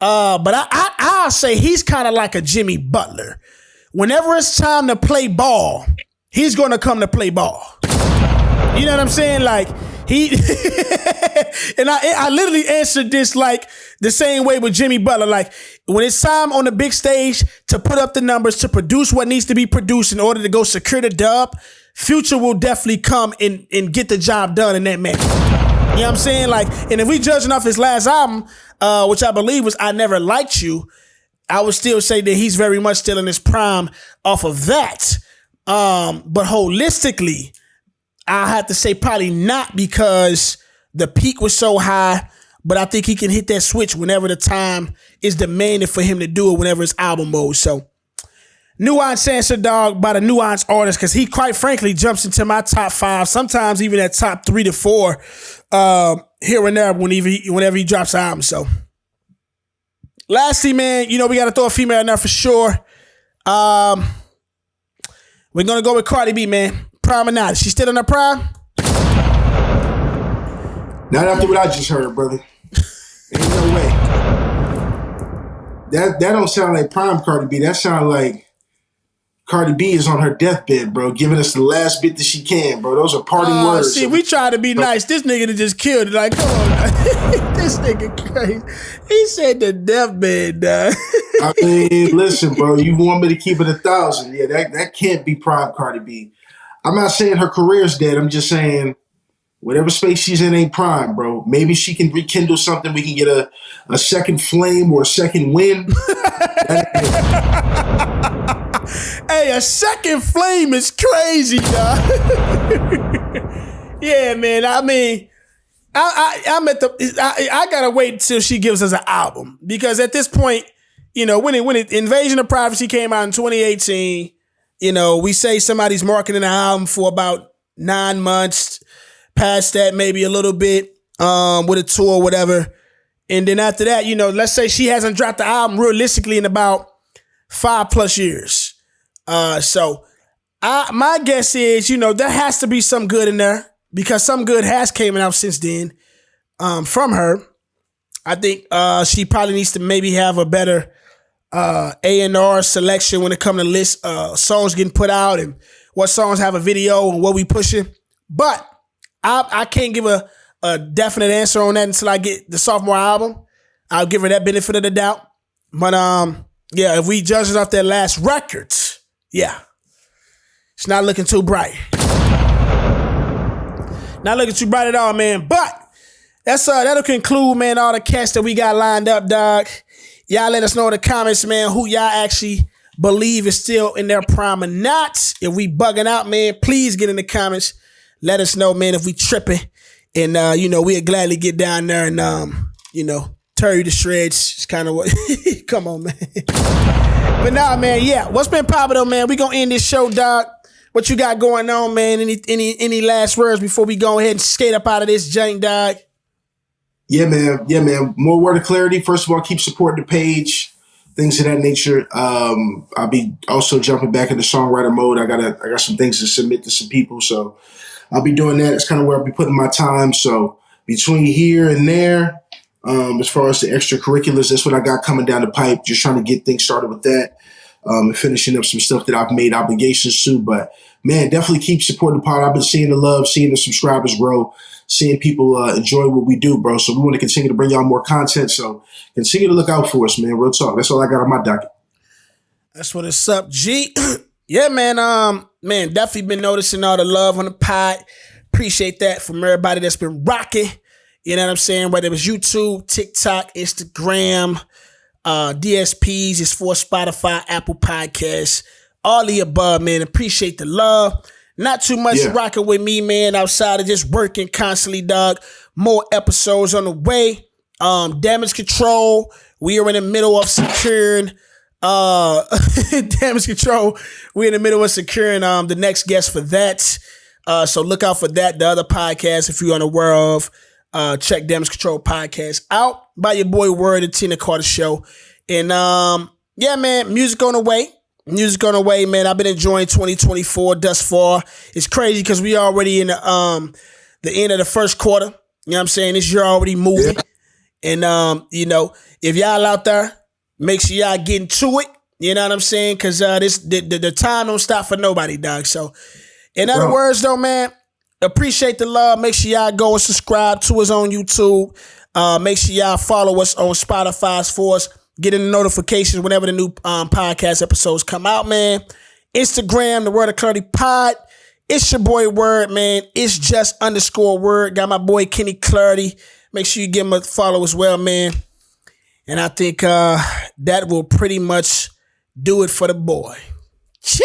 But I'll say he's kind of like a Jimmy Butler. Whenever it's time to play ball, he's going to come to play ball. You know what I'm saying? Like he, and I literally answered this like the same way with Jimmy Butler. Like when it's time on the big stage to put up the numbers, to produce what needs to be produced in order to go secure the dub, Future will definitely come and get the job done in that manner. You know what I'm saying? Like, and if we judging off his last album, which I believe was I Never Liked You, I would still say that he's very much still in his prime off of that. But holistically, I have to say probably not, because the peak was so high, but I think he can hit that switch whenever the time is demanded for him to do it, whenever it's album mode. So Nuance answer, dog, by the Nuance artist, because he quite frankly jumps into my top 5, sometimes even at top 3 to 4 here and there whenever he drops an album. So Lastly, man, we got to throw a female in there for sure. We're going to go with Cardi B, man. Prime or not? Is she still in her prime? Not after what I just heard, brother. Ain't no way. That don't sound like prime Cardi B. That sound like Cardi B is on her deathbed, bro, giving us the last bit that she can, bro. Those are parting words. See, we try to be nice. This nigga that just killed it. Like, come on. This nigga crazy. He said the deathbed, dog. I mean, listen, bro, you want me to keep it 1,000. Yeah, that can't be prime Cardi B. I'm not saying her career's dead. I'm just saying whatever space she's in ain't prime, bro. Maybe she can rekindle something. We can get a second flame or a second wind. Hey, a second flame is crazy, dog. Yeah, man. I mean, I'm at I gotta wait until she gives us an album, because at this point, when Invasion of Privacy came out in 2018, we say somebody's marketing an album for about 9 months, past that maybe a little bit, with a tour or whatever, and then after that, let's say she hasn't dropped the album realistically in about 5+ years. So my guess is, there has to be some good in there, because some good has came out since then, from her. I think, she probably needs to maybe have a better, A&R selection when it comes to list, songs getting put out and what songs have a video and what we pushing. But I can't give a definite answer on that until I get the sophomore album. I'll give her that benefit of the doubt. But, yeah, if we judge it off their last records, yeah, it's not looking too bright. Not looking too bright at all, man. But that'll conclude, man, all the cats that we got lined up, dog. Y'all let us know in the comments, man, who y'all actually believe is still in their prime or not. If we bugging out, man, please get in the comments. Let us know, man, if we tripping. And, we'll gladly get down there and, tear you to shreds. It's kind of what, come on, man. But nah, man, yeah. What's been popping though, man? We gonna end this show, dog. What you got going on, man? Any last words before we go ahead and skate up out of this jank, dog? Yeah, man. More word of clarity. First of all, keep supporting the page, things of that nature. I'll be also jumping back into songwriter mode. I got some things to submit to some people, so I'll be doing that. It's kind of where I'll be putting my time. So between here and there, as far as the extracurriculars, that's what I got coming down the pipe. Just trying to get things started with that, and finishing up some stuff that I've made obligations to. But man, definitely keep supporting the pod. I've been seeing the love, seeing the subscribers grow, seeing people enjoy what we do, bro. So we want to continue to bring y'all more content. So continue to look out for us, man. Real talk. That's all I got on my docket. That's what it's up, G. Yeah, man. Man, definitely been noticing all the love on the pod. Appreciate that from everybody that's been rocking. You know what I'm saying? Whether it was YouTube, TikTok, Instagram, DSPs, it's for Spotify, Apple Podcasts, all the above, man. Appreciate the love. Not too much rocking with me, man, outside of just working constantly, dog. More episodes on the way. Damage Control. We are in the middle of securing Damage Control. We're in the middle of securing the next guest for that. So look out for that. The other podcast, if you're unaware of. Check Damage Control podcast out by your boy Word and Tina Carter Show. And yeah, man, music on the way. Music on the way, man. I've been enjoying 2024 thus far. It's crazy because we already in the end of the first quarter. You know what I'm saying? This year already moving. And if y'all out there, make sure y'all get into it. You know what I'm saying? Because the time don't stop for nobody, dog. So in other words, though, man, appreciate the love. Make sure y'all go and subscribe to us on YouTube. Make sure y'all follow us on Spotify for us. Getting the notifications whenever the new podcast episodes come out, man. Instagram, the Word of Clarity Pod. It's your boy Word, man. It's just _Word. Got my boy Kenny Klarity. Make sure you give him a follow as well, man. And I think that will pretty much do it for the boy. Chee!